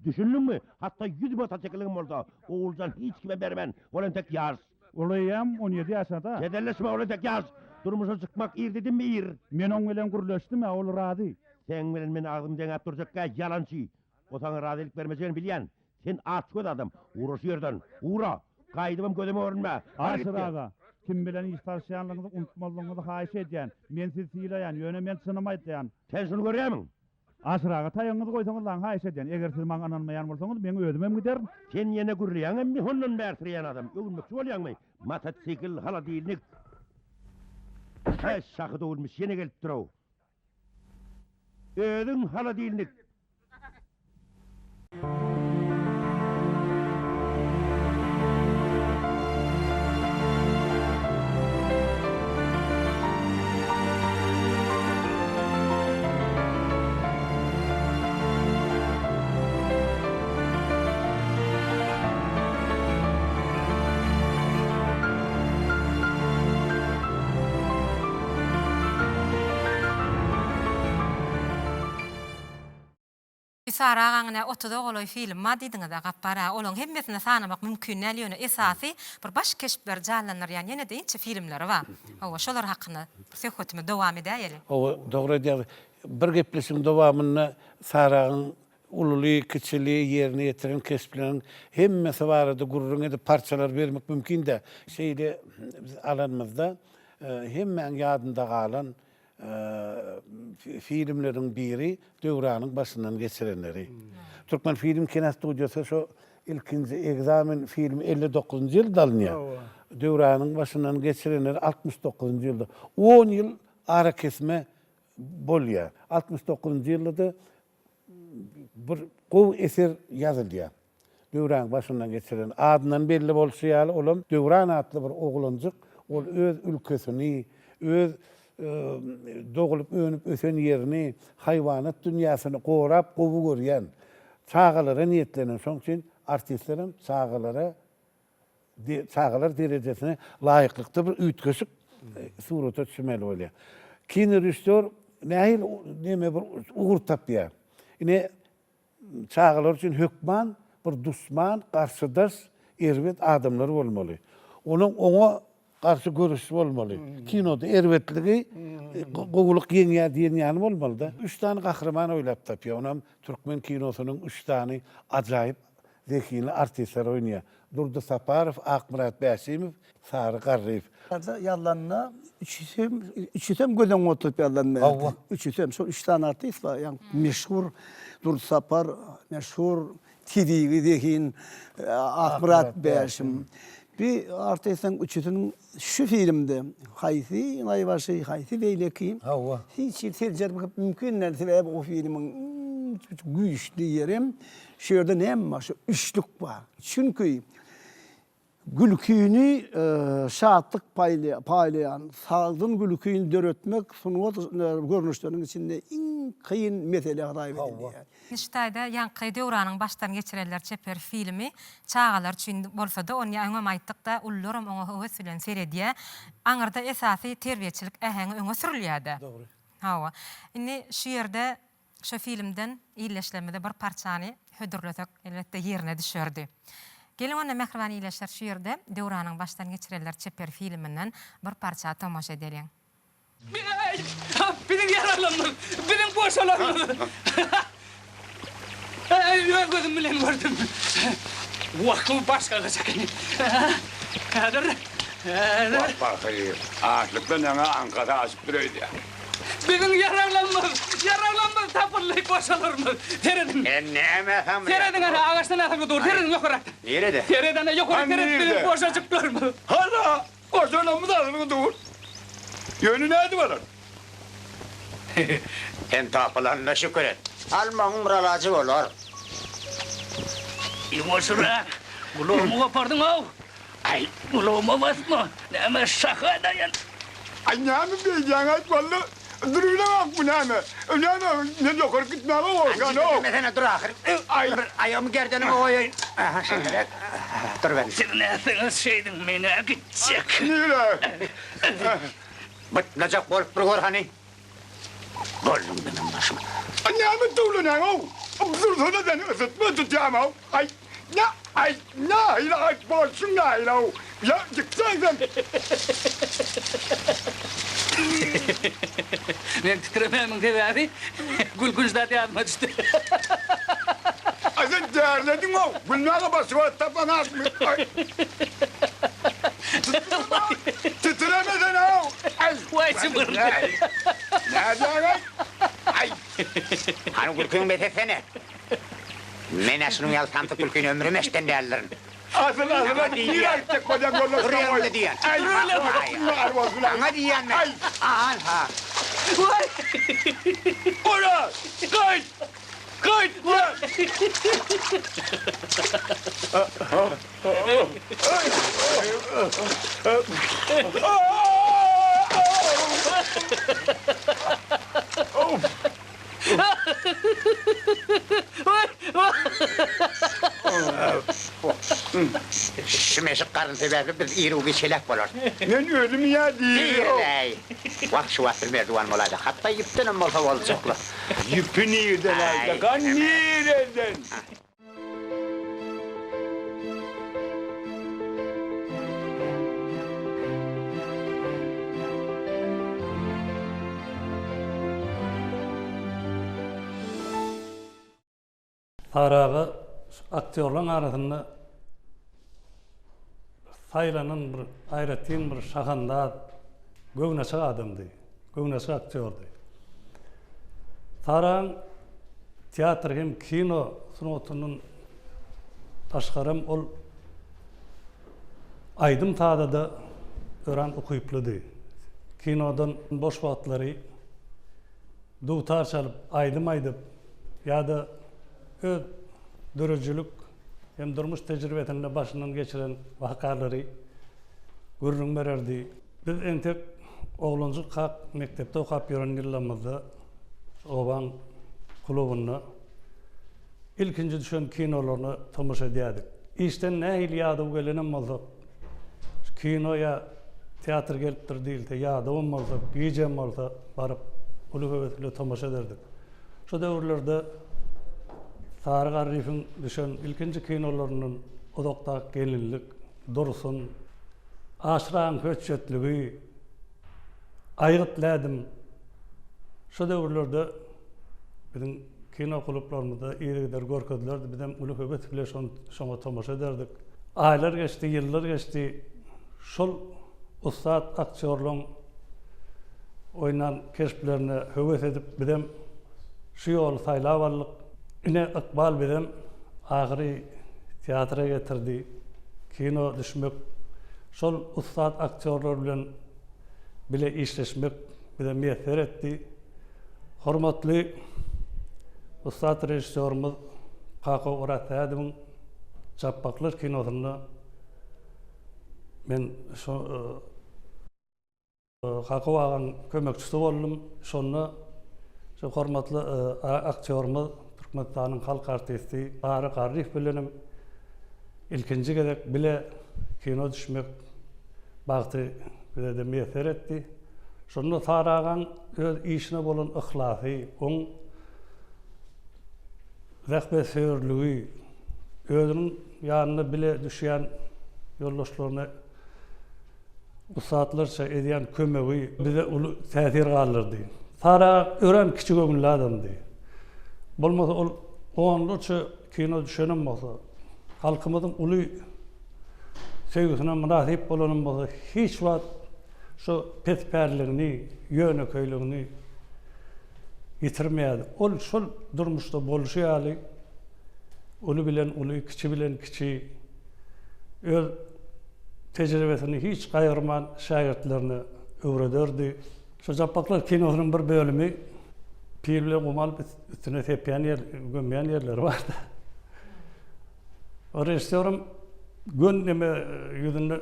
Düşündiňmi? Hatda 100 bata çekiligim bolsa, oğuljan hiç kime bermen. Bolan tek ýaş. Olaýam 17 ýaşada. Jedelleşme ola tek ýaş. Durmuşa çykmak ir dedimmi ir? Men oň bilen gürleşdim, ol razy. Sen bilen men agdym deňäp durjakka ýalançy. O saňa razylyk bermesen bilýän. Sen açgöz adam. Uraş ýerden. Ura. Gaýdybam gözüme görünme. Aşıraga. Kim bilen istarşýanlygyňyzy unutmalygyňyzy haýyş edýän. Men sizi syýlaýan, ýöne men çynymaýdýan. Sen şunu görýärmiň? Aşıraga taýyňyzy goýsaňyz laň haýyş edýän. Eger siz maňa ananmaýan bolsaňyz, men özüm giderim. Sen ýene gürleýän, emmi hondan bärtirýän adam. Öwünmekçi bolýanmy? Mototsikl haladilnik. Şahyda ölmüş, ýene gelip duraw. Özüň haladilnik. sarağana otuda oloy film ma diýdiňiz da gappara olaň hemmesine sanamak mümkin näliýene esasy bir baş keşpler jallanýar ýani ýene de inçe filmleri bar. Hawa şolar hakyna söhbetime dowam edäýeli. O dogry diýär. Bir gepleşiň dowamyny saragyň ululuy, kiçili ýerine ýetiren kesiplerin hemmesi barada gurrun edip parçalar bermek mümkin de şeýle alanmyzda hemmeň ýadynda galan filmlerin biri Döwranyň başyndan geçirenleri. Türkmen Film Kinostudiýasy şu ilkinji egzamin filmi 59-njy ýylda alınýar. Döwranyň başyndan geçirenler 69-njy ýylda. 10 ýyl ara kesme bolýar. 69-njy ýylda bir gow eser ýazylýar. Döwranyň başyndan geçiren adyndan belli bolsa ýaly olam Döwran atly bir oglanjyk, ol öz ülkesini, öz doğulup önüp ösen yerini, hayvanat dünýasyny gorap, gowy görýän, çağalara niyetlenen şoň üçin artistlerim çağalar derejesine laýyklykda bir üýtgeşik surata düşmeli bolýar. Kino rejissor nähil neme bir ugur tapýar. Ine çağalar üçin hökman, bir dusman, garşydaş, erwet adamlar bolmaly. Onuň oňa garşy görüşi bolmaly. Kinoda erwetligi, gowuluk ýeňe diýen bolmaly da. 3 tane gahrman oýlap tapýar. Onam türkmen kinosynyň 3 tane ajaýyp zekili artistler oýnaýar. Durdy Saparow, Akmurat Bäşimow, Sary Garryýew. Ýallanna üçüsem göden oturup ýallanmaýar. Üçüsem şu 3 tane artist bar. Ýani meşhur Durdy Sapar, meşhur TV dekin Akmurat Bäşimow. Bir artistın üçüsünün şu filmde Haýsy Naýbaşy, Haýsy Beýleki. Hiç tercih mümkin näme o filmin güýçli ýerim. Şu ýerde näme şu üçlük bar. Çünki gülküni şatlyk paýlayan, sağdyn gülküni döretmek sunuwat görnüşleriniň içinde iň kıyın mesele gaýp edilýär. Niştaýda ýanky Döwranyň başdan geçirenler çeper filmi çağalar üçin bolsa-da onu ýa-da aýtdykda ullaram oňa höwes bilen seredýär. Aňyrda esasy terbiýetçilik äheňi öňe sürilýärdi. Dogry. Hawa. Indi şu ýerde şu filmden ýyleşlemede bir parçany hödürletek elbetde ýerine düşerdi. Gelin ona mehriban ýyleşler şu ýerde Döwranyň başdan geçirenler çeper filminden bir parça tamaşa edelim. Benim yaralanmam, benim boşalanmam. Ben gözüm bilen gördüm. Vakıf başka kaçak. Bak bakayım. Ağaçlıktan yana Ankara'da açıp duruyordu ya. Benim yaralanmam tapırlayıp boşalırmam. Teredin. Ne efendim? Teredin ana ağaçtan atımı doğru. Teredin yukarı. Nerede? Teredin yukarı. Teredin boşacık durma. Hala koşanamı da atımı doğru. Yönü neydi var? Hem tapılarına şükür et. Almanın mıralacı olur. İmoşura. Kulağımı kopardın o. Ay kulağıma basma. Neme şaka dayan. Ay ne mi diyeceksin aç valla? Duruyla bak bu ne mi? Ne yukarı gitmeme var. Anca dur ahır. Ay ayağımı gerdanıma koyayım. Aha şimdi. Dur ben. Sen nesiniz şeydin beni gidecek. Niye? Bıtılacak bolup durur hani. Gollum benim başıma. Ay ne mi tuğlu ne o? Zırsana seni ısıtma tutacağım o. Ay ne? Ay ne? İla aç bolsun ne ila o? Ya çıksan sen. Ben titremem gibi abi. Gülgüzler yardıma düştü. Ay sen değerledin o. Bunlara basıva tapana atmış. Titremeden o. Ay. Vay cımbır. Nerede lan? Ay. Hani gülkün betesene. Men aşının yaltantık gülkün ömrüm eşten değerlerin. Ağzına bir ayıptık koca gorla Buraya öyle diyen. Ay. Bana diyen mi? Aha. Vay. Ora. Kayıt. Kayıt. Vay. Şu meşik karın sebepli biz iri ugi çelek bolar. Men ölüm ya değil. Dirley. Vak şu vatır merdivan olaydı. Hatta yiptenim olsa olacaklı. Yipini yerden ayda. Kan nereden? Tarağı aktörlerin arasında saylanın bir ayratin bir şahanda gögnesi adamdı. Gögnesi aktördü. Tarağın tiyatr hem kino sunutunun taşkarım ol aydım taada da öğren okuyupladı. Kinodan boş vaatları dutar çalıp aydım ya da öz dörücülük hem durmuş tecrübetinde başından geçiren vakaları görünüm vererdi. Biz entek oğluncuk kak mektepte okap yören yıllamızda Oban kulübünü ilkinci düşen kinolarını tomuşa ediyordik. İşten ne il yadı gelenim oldu. Kinoya tiyatr geliptir değil de yadı olmadı, giyeceğim oldu barıp ulu hüvetiyle tomuşa ederdik. Şu devirlerde Tarık Arif'in düşen ilkinci kinolarının odakta gelinlik, dursun, aşırağın köçetlüğü, aygıtladım. Şu devirlerde bizim kino kulüplerimizde iyi gider görkedilerdi. Bizim ulu hübet bile şuna tomaşa ederdik. Aylar geçti, yıllar geçti. Şol ustad aktörlüğün oynan keşflerine hübet edip bizim şu yolu saylavallık yine ikbal bizim ahiri tiyatra getirdi. Kino düşmek, şol ustad aktörler bile işleşmek bize müyesser etti. Hormatlı ustad rejissörümüz Kako Urat Adem'in Çapaklar kinosunda ben Kako ağan kömekçisi oldum. Sonra hormatlı aktörümüz Türkmenistan'ın halk artisti Tarık Arif bilenim. İlkinci gedek bile kino düşmek baktı bize de müyesser etti. Sonra Tarık'ın öz işine bolan ihlası, on rehbesörlüğü, özünün yanına bile düşen yoldaşlarına bu saatlerce ediyen kömeği bize ulu tesir kaldırdı. Tarık öğren küçük ömürlü adamdı. Bolmasa o anlarca kino düşünüm olsa, halkımızın ulu sevgisine münasip olanım olsa hiç vakit şu petperliğini, yönököylüğünü yitirmeyedi. Ol şol durmuşta boluşu hali, ulu bilen ulu, kiçi bilen kiçi, öz tecrübesini hiç kayırman şagirdlerini öğretirdi. Şu Çapaklar kinosunun bir bölümü, pirle umal üstüne tepeyen yer, gömmeyen yerleri vardı. O rejissörüm gün neme yüzünde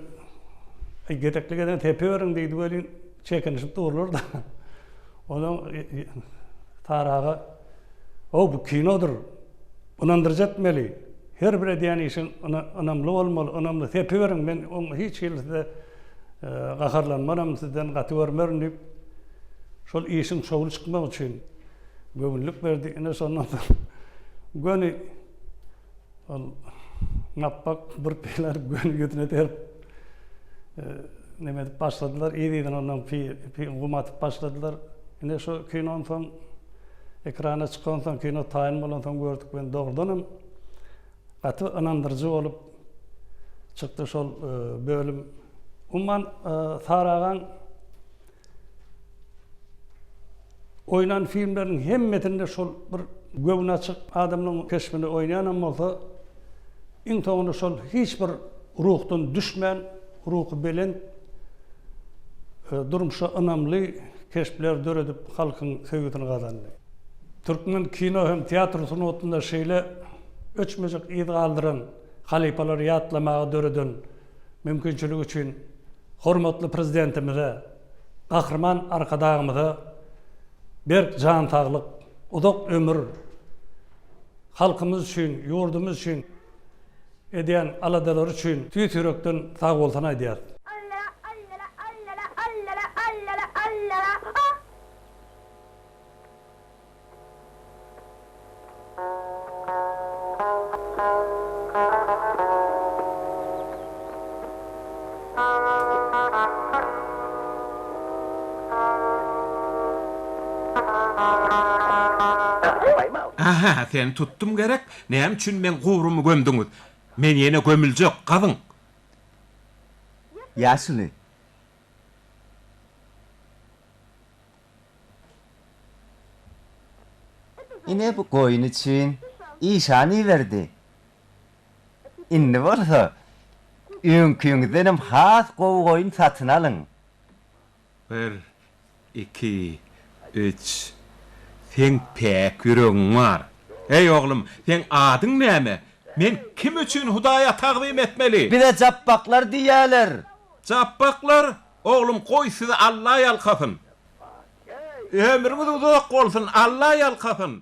gerekli gelen tepe verin deydi böyle çekinişip doğurlar da. Onun Tarık'a o bu kinodur, inandıracak etmeli. Her bir ediyen işin önemli olmalı, önemli tepe verin. Ben onu hiç yılda kaharlanmam, sizden katı vermerim deyip şol işin şovul çıkmak için gömüllük verdi. Yine sonunda gönü nappak bir peyler gönü yüzüne terip nemedip başladılar. İyi deydin ondan kumatıp başladılar. Yine şu kinon son ekrana çıkan son kino tayin olan son gördük ben doğrudanım. Katı inandırıcı olup çıktı şol bölüm. Umman Tarık'ın oynan filmlerin hemmetinde şol bir göbün açık adamın keşfini oynayan olsa in sonunda şol hiçbir ruhtan düşmeyen, ruhu bilen durmuşa önemli keşfler döredip halkın sevgisini kazandı. Türkmen kino hem tiyatro sunutunda şeyle öçmecek iyi kaldıran halipaları yatlamağa döreden mümkünçülük için hormatlı prezidentimize, kahraman arkadağımıza bir can tağlık, uzak ömür halkımız için, yurdumuz için Ediyen aladalar üçün tüytürökten sağ olsana ediyat. Aha, sen tuttum gerek. Näme üçin men gowrumy gömdüňiz? Men ýene gömüljek, gazyň. Ýaşuly. Ine bu goýun üçin işany berdi. Indi bolsa öňküňizdenem has gowy satyn alyň. 1, 2, 3. Sen pek yüreğin var. Ey oğlum, sen adyň näme? Men kim üçün Hudaýa tagzym etmeli? Bir de jappaklar diýerler. Jappaklar? Oğlum koy sizi Allah ýalkasyn. Ömrüňiz uzak bolsun, Allah ýalkasyn.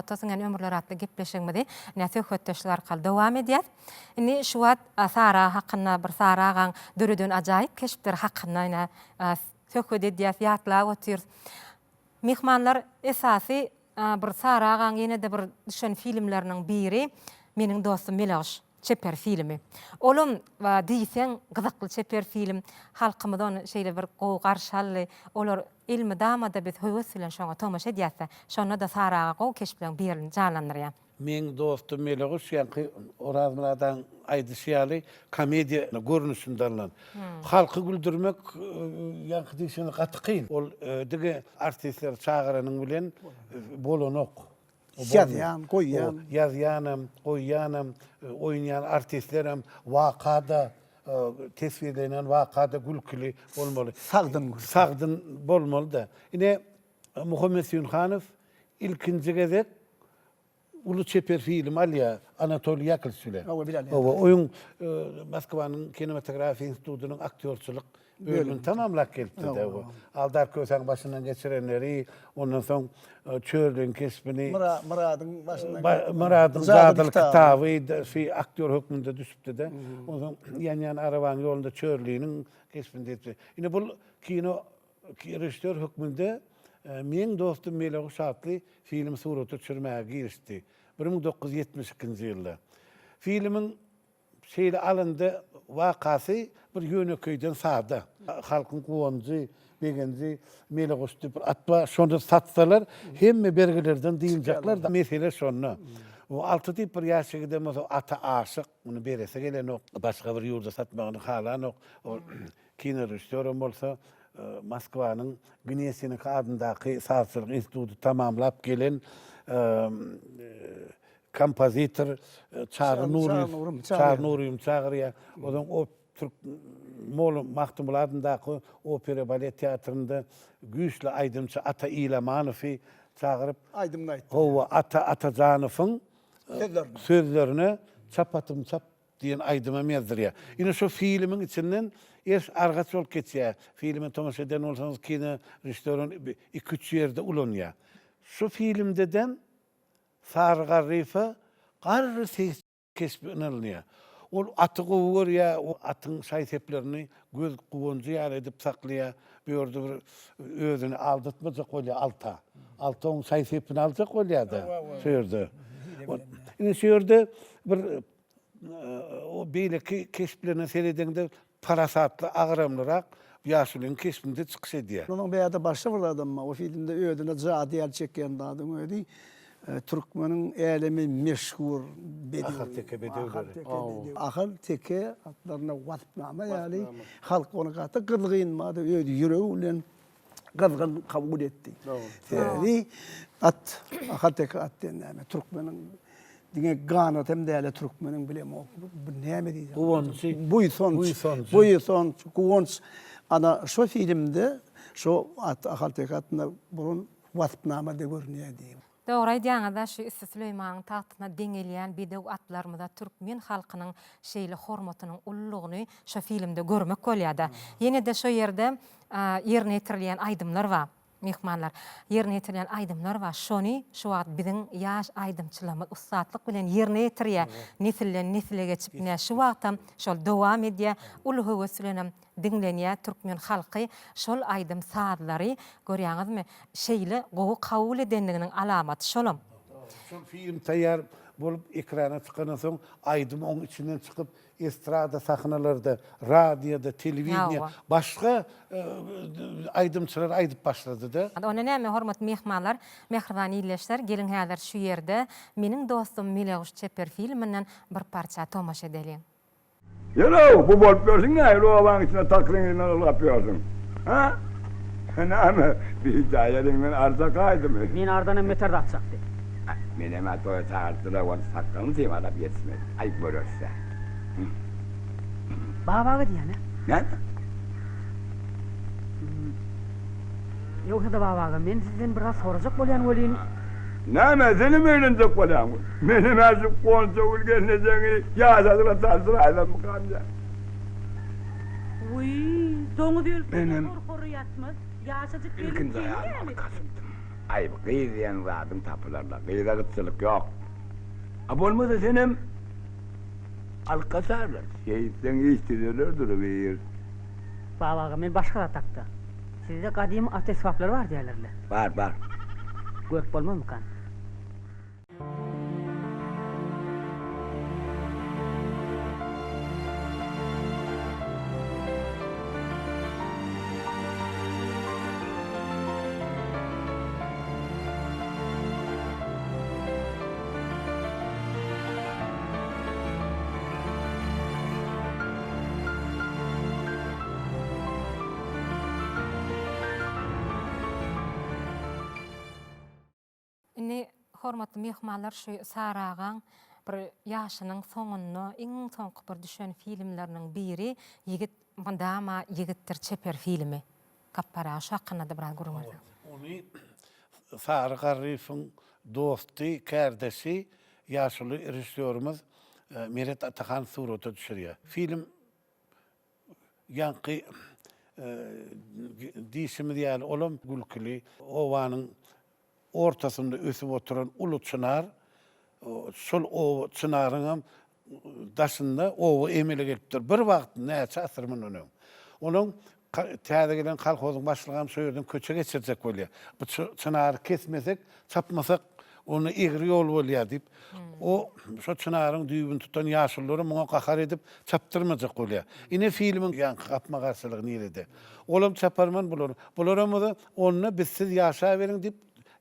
Otasın yani ömürler atlı gepleşigmidi. Näse hötteşler arkaly dowam edýär. Indi şu wagt Sara hakkında bir Sara gaň döredön ajaýyp keşipler hakkında söhbet edýär, ýatlar otyr. Mihmanlar esasy bir Sara gaň ýene de bir düşen filmleriniň biri meniň dostum Melaş Çeper filmi. Olum diýsen gyzykly Çeper film halkymydan şeýle bir gowy garşaly olar ilmi damada biz höwes bilen şoňa tomaşa edýärse, şonda da Saraga gowy keşiplen birini canlandyrýar. Men dostum Melaş ýa-ni Orazmylardan aýdyşýaly komediýa görnüşindeler. Halky güldürmek ýa-ni diýişini gaty kyn. Ol dige artistler çağıranyň bilen bolanok. Yazyan, goýyan. Yazyanam, goýyanam, oýnayan artistlerim wakada tesvirlenen wakada gülkili bolmaly. Sagdyn bolmaly da. Ine Muhammed Süýnhanow ilkinji gezek Ulu Çeper film alýa Anatoliy Yakovlew. Oýun Moskwanyň kinematografiýa institutynyň aktyorçylyk bölümini tamamlap geldi de o. Aldar Köseň başyndan geçirenleri, ondan soň çördüň kesbini Muradyň başyndan Muradyň zadylyk kitaby fi aktyor hökmünde düşüpdi de. Ondan ýan-ýan araban ýolunda çörlüğiniň kesbinde etdi. Ine bu kino rejissör hökmünde men dostum Melaş Şatly film suraty çürmäge girişdi. 1972-nji ýylda. Filmiň şeýle alındy wakasy bir ýöneköýden sada. Halkyň gowanjy, begenji, Melaş diýip atma şonda satsalar, hemme bergilerden diýiljekler da mesele şonda. O altı diýip bir ýaşygda mesela ata aşyk, muny berese gelenok, başga bir ýurda satmagyny halanok. O kino rejissörüm bolsa Moskwanyň Gnesini adyndaky Saatçylyk instituty tamamlap gelen kompozitor Çağrı Nuryum çağırýar. Odan o Türk Molu Mahtumul adyndaky opera balet teatrynda güýçli aýdymçy Ata Ilamanowy çağırıp aýdymlaýdy. Howa Ata Janowyň sözlerini çapatym çap diýen aýdyma mezdirýär. Ine şu filmiň içinden argaç ol geçýär. Filmi tomaşa eden bolsaňyz kino rejissörün 2-3 ýerde ulanýar. Şu filmdeden Sargar Rifa garry kesbini alınýar. Ol aty gowur ýa o atyň şaýteplerini göz guwanjy ýar edip saklaýar. Bu ýerde bir özüni aldatmajak bolýar alta. Alta oň şaýtepini aljak bolýar da. Şu ýerde. Ine şu ýerde bir o beýleki kesblerini seredende parasatly agyramlyrak ýaşulyň kesbinde çykyş edýär. Onuň beýerde başga bir adam o filmde öýdüne jadiýar çekýän adam öýdi. Türkmeniň elemi meşhur bedewleri. Ahal teke atlaryna watnama ýaly halk onu gaty gylgynmady, öýdi ýüregi bilen gylgyn kabul etdi. Ahal teke at diýen Türkmeniň Dine Gana hem değerli Türkmenin bilem o. Bu ne mi diyeceğim? Kuvonç. Buyson. Kuvonç. Ana şu filmde şu hakikat bunun vasfnamada görünüyor diyeyim. Doğru diýňizda şu Üssü Süleymanyň tagtyna deňelýän bideg atlarymyza türkmen halkynyň şeýle hormatynyň ullugyny şu filmde görmek bolýardy. Ýene de şu ýerde ýerine ýetirilýän aýdymlar bar. Mehmanlar ýerine ýetirilýän aýdymlar bar. Şony şu wagt biziň ýaş aýdymçylygymyz ustatlyk bilen ýerine ýetirýär. Nesilden nesile geçip şu wagtam şol dowam edýär. Ulu höweslenem dinlenýär türkmen halky şol aýdym saadlary görýäňizmi? Şeýle gowy kabul edenliginiň alamaty şolam. Şol film taýýar bolup ekrana çykandan soň aýdym oň içinden çykyp estrada sahnalarda, radioda, telewiziýa, başga aýdymçylar aýdyp başlady da. Ona näme hormat mehmanlar, mehriban ýyleşler, gelin häzir şu ýerde meniň dostum Mileguş Çeper filminden bir parça tomaşa edelim. Yelo, bu bolup görsün ne? Rovan içine takriňini yapıyorsun. Ha? Näme? Bir hidayetinden arza kaydı mı? Men ardanam meter atsaktı. Menem atoya tartıra onu sakkalını temada bir yetişmedi. Ayıp görürse. Babaga diýene. Ne? Ýoksa da babaga men sizden biraz sorajak bolýan bolýan. Näme seni öğrenecek bolýan? Menem azıp konsa ulgeneceğini ýazadyla tartıra adam kanca. Uy, doňu diýil. Menem Horryatmy, ýaşadyk ilkin daýanymy kasıpdym. Ayıp gıydiyen zadım tapılarla, gıyda gıtçılık yok. Bolmasa senem alkasarlar, şehitten iştirirler duruveyir. Babaga men başka da taktı. Sizde kadim atesvaplar var diýerlerler. Var. Görüp bolmamykan? Hormatly mehmanlar şu saragan bir ýaşynyň soňuny iň soňky bir düşen filmleriniň biri Ýigit Mandama Ýigitdir Çeper filmi. Kappara şu hakkında da biraz görüňiz. Onu Sarı Garryfyň dosty, kardeşi, ýaşly rejissörimiz Meret Atahan surata düşürýär. Film ýanky diýişimiz ýaly olam gülkili, owanyň ortasında ösüp oturan ulu çınar, şol o çınaryň daşynda owy emele gelipdir. Bir wagt näçe asyrmyn onu. Onun täze gelen kolhozyň başlygam şu ýerden köçe geçirjek bolýar. Bu çynary kesmesek, çapmasak onu egri ýol bolýar diýip, o şu çınaryň düýbüni tutan ýaşullary muňa gahar edip çapdyrmajak bolýar. Ine filmiň ýanky gapma garşylygy nerede? Olam çaparman bular. Bularamy onu biz siz ýaşa beriň diýip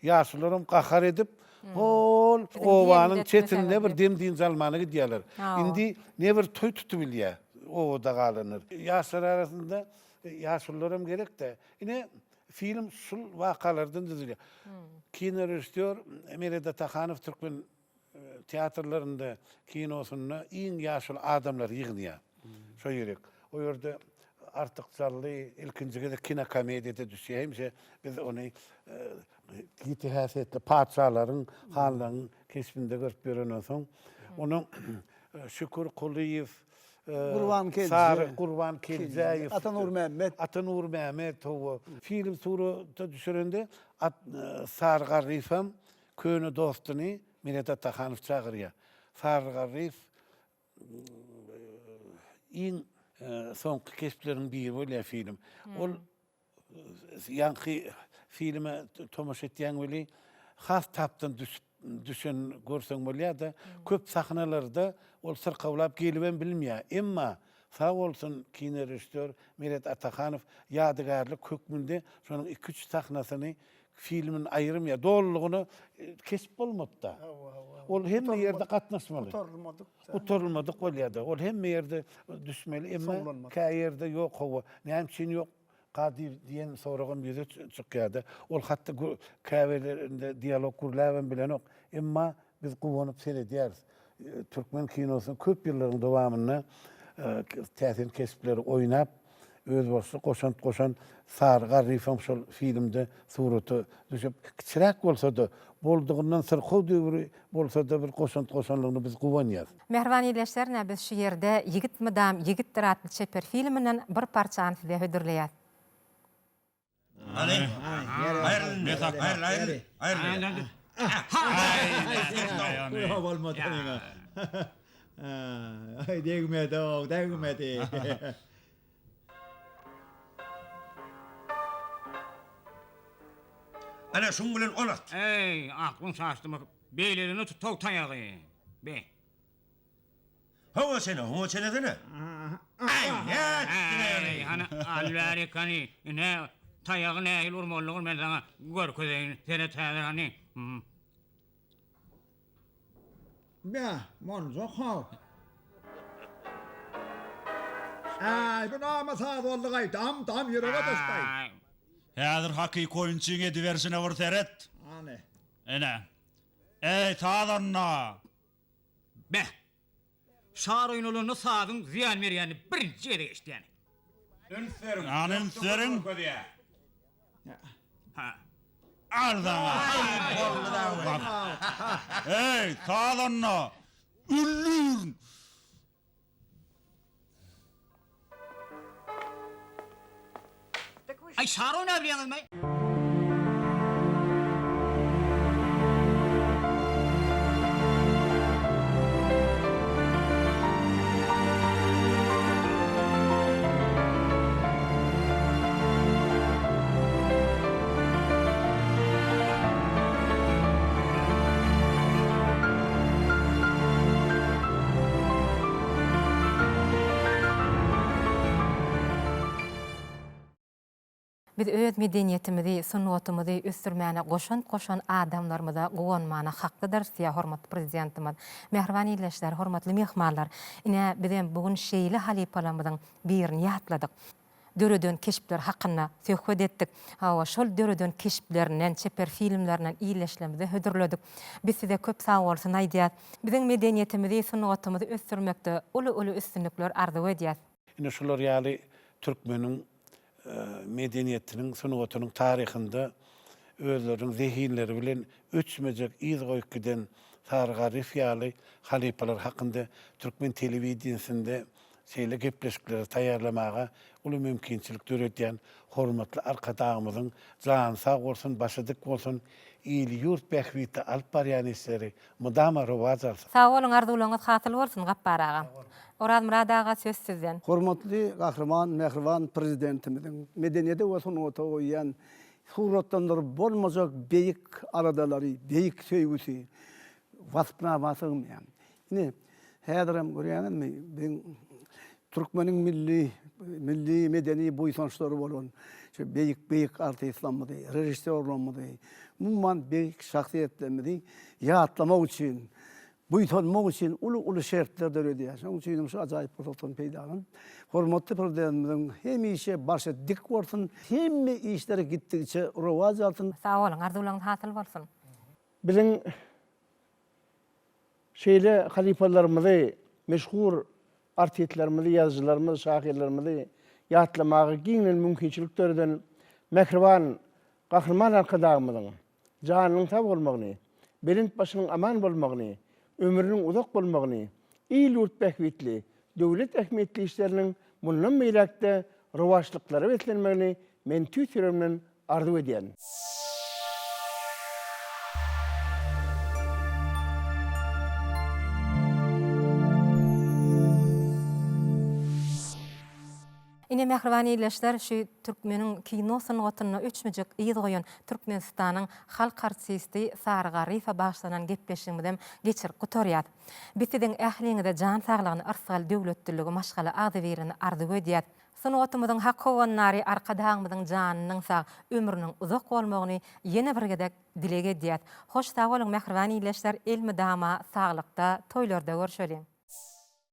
ýaşlarym gahar edip, ol owanyň çetinde bir demdiň zalmany gidýärler. Indi ne bir toy tutup bilýär, o da galanır. Ýaşlar arasynda ýaşlarym gerek de. Ine film şul wakalardan düzülýär. Kino rejissör Meret Atahanow türkmen teatrlarynda kinosyna iň ýaşly adamlar ýygnýar. Şo ýerek. O ýerde artykçaly ilkinjige de kino komediýede düşýär. Biz onu gitihäsiýetli paçalaryň, hanlaryň kesbinde görüp berenden soň, onuň Şükür Kuliýew, Gurban Keljaýew, Atanur Mehmet, film surata düşürende Sarı Garryfam köni dostuny Meret Atahanow çagyrýar. Sarı Garryf iň soňky kespleriň biri bolýar film. Ol ýanky filme tomaşa etýän weli has tapdan düşen görseň bolýar-da, köp sahnalarda ol syrkawlap gelibem bilmeýär. Emma sağ bolsun kino rejissör Meret Atahanow ýadygarlyk hökmünde şonuň 2-3 sahnasyny filmin aýrymýar, dolulugyny kesip bolmapdy. Ol hemme ýerde gatnaşmaly. Uturulmadyk bolýar-da. Ol hemme ýerde düşmeli, emma käýerde ýok howa, näçin ýok. Kadir diyen soragam ýüze çykýardy. Ol hatda käwelerinde dialog gurlawan bilen ok. Emma biz gowanyp seredýäris. Türkmen kinosynyň köp ýyllaryň dowamyna täsin kesipleri oýnap, öz başy goşan Sargar Rifam şol filmde suraty düşüp kiçirak bolsa-da boldugundan sırxaw döwri bolsa-da bir goşanlygyny biz gowanýar. Mehriban ýerleşler, biz şu ýerde Yigit Mydam, Yigitdir adly çeper filminden bir parçany size hödürleýär. Hayır. Ana şun bilen onat. Ey, aklın saçtı mı? Beylerini tutok tayağı. Be. Hava sene dene. Ey, ana Amerikani ne tayağı ne il urmolluğun ben sana görködeyin. Sene tayağı. Be, monzok hav. Ay, bu nama sağ oldu gay. Tam yürüge dostay. Häzir hakyky oyunçyňa diversine wurteret. Ane. Ene. Ey tadanna. Be. Şar oyunuluğunu sağdın ziyan verýäni birinji ede geçdiýäni. Anın Ha. Ardana. Ey tadanna. Üllür. Ay şar oynar bilýäňiz mi? Biz öz medeniýetimizi, sunnatymizi üstürmäne goşan adamlarymyza gowanmana haklydyr diýär hormatly prezidentimiz. Mehriban ýerleşler, hormatly mehmanlar. Ine bizem bugün şeýle halipalarymyzyň birini ýatladyk. Döredön keşipler hakkında söhbet ettik. Hawa şol döredön keşiplerinden, çeper filmlerinden iyileşlemede hödürledik. Biz size köp sağ olsun aýdýar. Biziň medeniýetimizi, sunnatymyzy ösdürmekde uly üstünlikler arzu edýär. Ine şolar ýaly türkmeniň medeniýetiniň, sunatynyň taryhynda özleriň zehinleri bilen öçmejek iz goýup giden Sargar Rif ýaly halipalar hakynda türkmen telewiziýasynda şeýle gepleşikleri taýýarlamaga uly mümkinçilik döredýän hormatly arkadaşymyzyň jan sag bolsun, başydyk bolsun, ýyl ýurt bähwiti alyp barýan işleri mudama rowazar. Sag bolun, arzuwlaryňyz hasyl bolsun Gappar aga. Orad Murad aga söz sizden. Hormatly gahrman, mehriban prezidentimiziň medeniýete we sunaty oýan suratlandyryp bolmajak beýik aradalary, beýik söýgüsi waspnamasym ýa. Ine häzirem görýänmi? Ben Türkmeniň milli medeni boýsançlary bolan, şu beýik artistlarymyzy, rejissörlerimizi, umman beýik şahsiýetlerimizi ýatlamak üçin, boýtanmak üçin uly şertler döredýär. Şoň üçin şu ajaýyp fırsatyn peýda bolan. Hormatly prezidentimiň hemişe başı dik bolsun, hemme işleri gitdikçe rowaj alsyn. Sag bolun, arzuwlaryňyz hasyl bolsun. Biziň şeýle halipalarymyzy, meşhur artistlerimizi, yazıcılarımızı, şahirlerimizi ýatlamagy giňel mümkinçiliklerden mehriban, gahrman arkadaşymyzyň janynyň sag bolmagyny, belint başynyň aman bolmagyny, ömrüniň uzak bolmagyny, ýyl ýurt bähwitli, döwlet ähmiýetli işleriniň mundan meýlekde rowaçlyklary wetlenmegini men tüýsüremden arzu edýän. Ine mehriban ýerleşler, şu türkmeniň kino sunatyna öçmejek ýyl goýan Türkmenistanyň halk artisti Sargar Rifa başlanan gepleşigimizden geçir gutorýar. Bizden ähliňizde jan saglygyny arsal döwletdiligi maşgala ady berini arzu edýär. Sunatymyzyň hakowannary arkadaşymyzyň janynyň sag ömrüniň uzak bolmagyny ýene bir gedek dilek edýär. Hoş sag bolun mehriban ýerleşler, elmi dama saglykda, toýlarda görüşelim.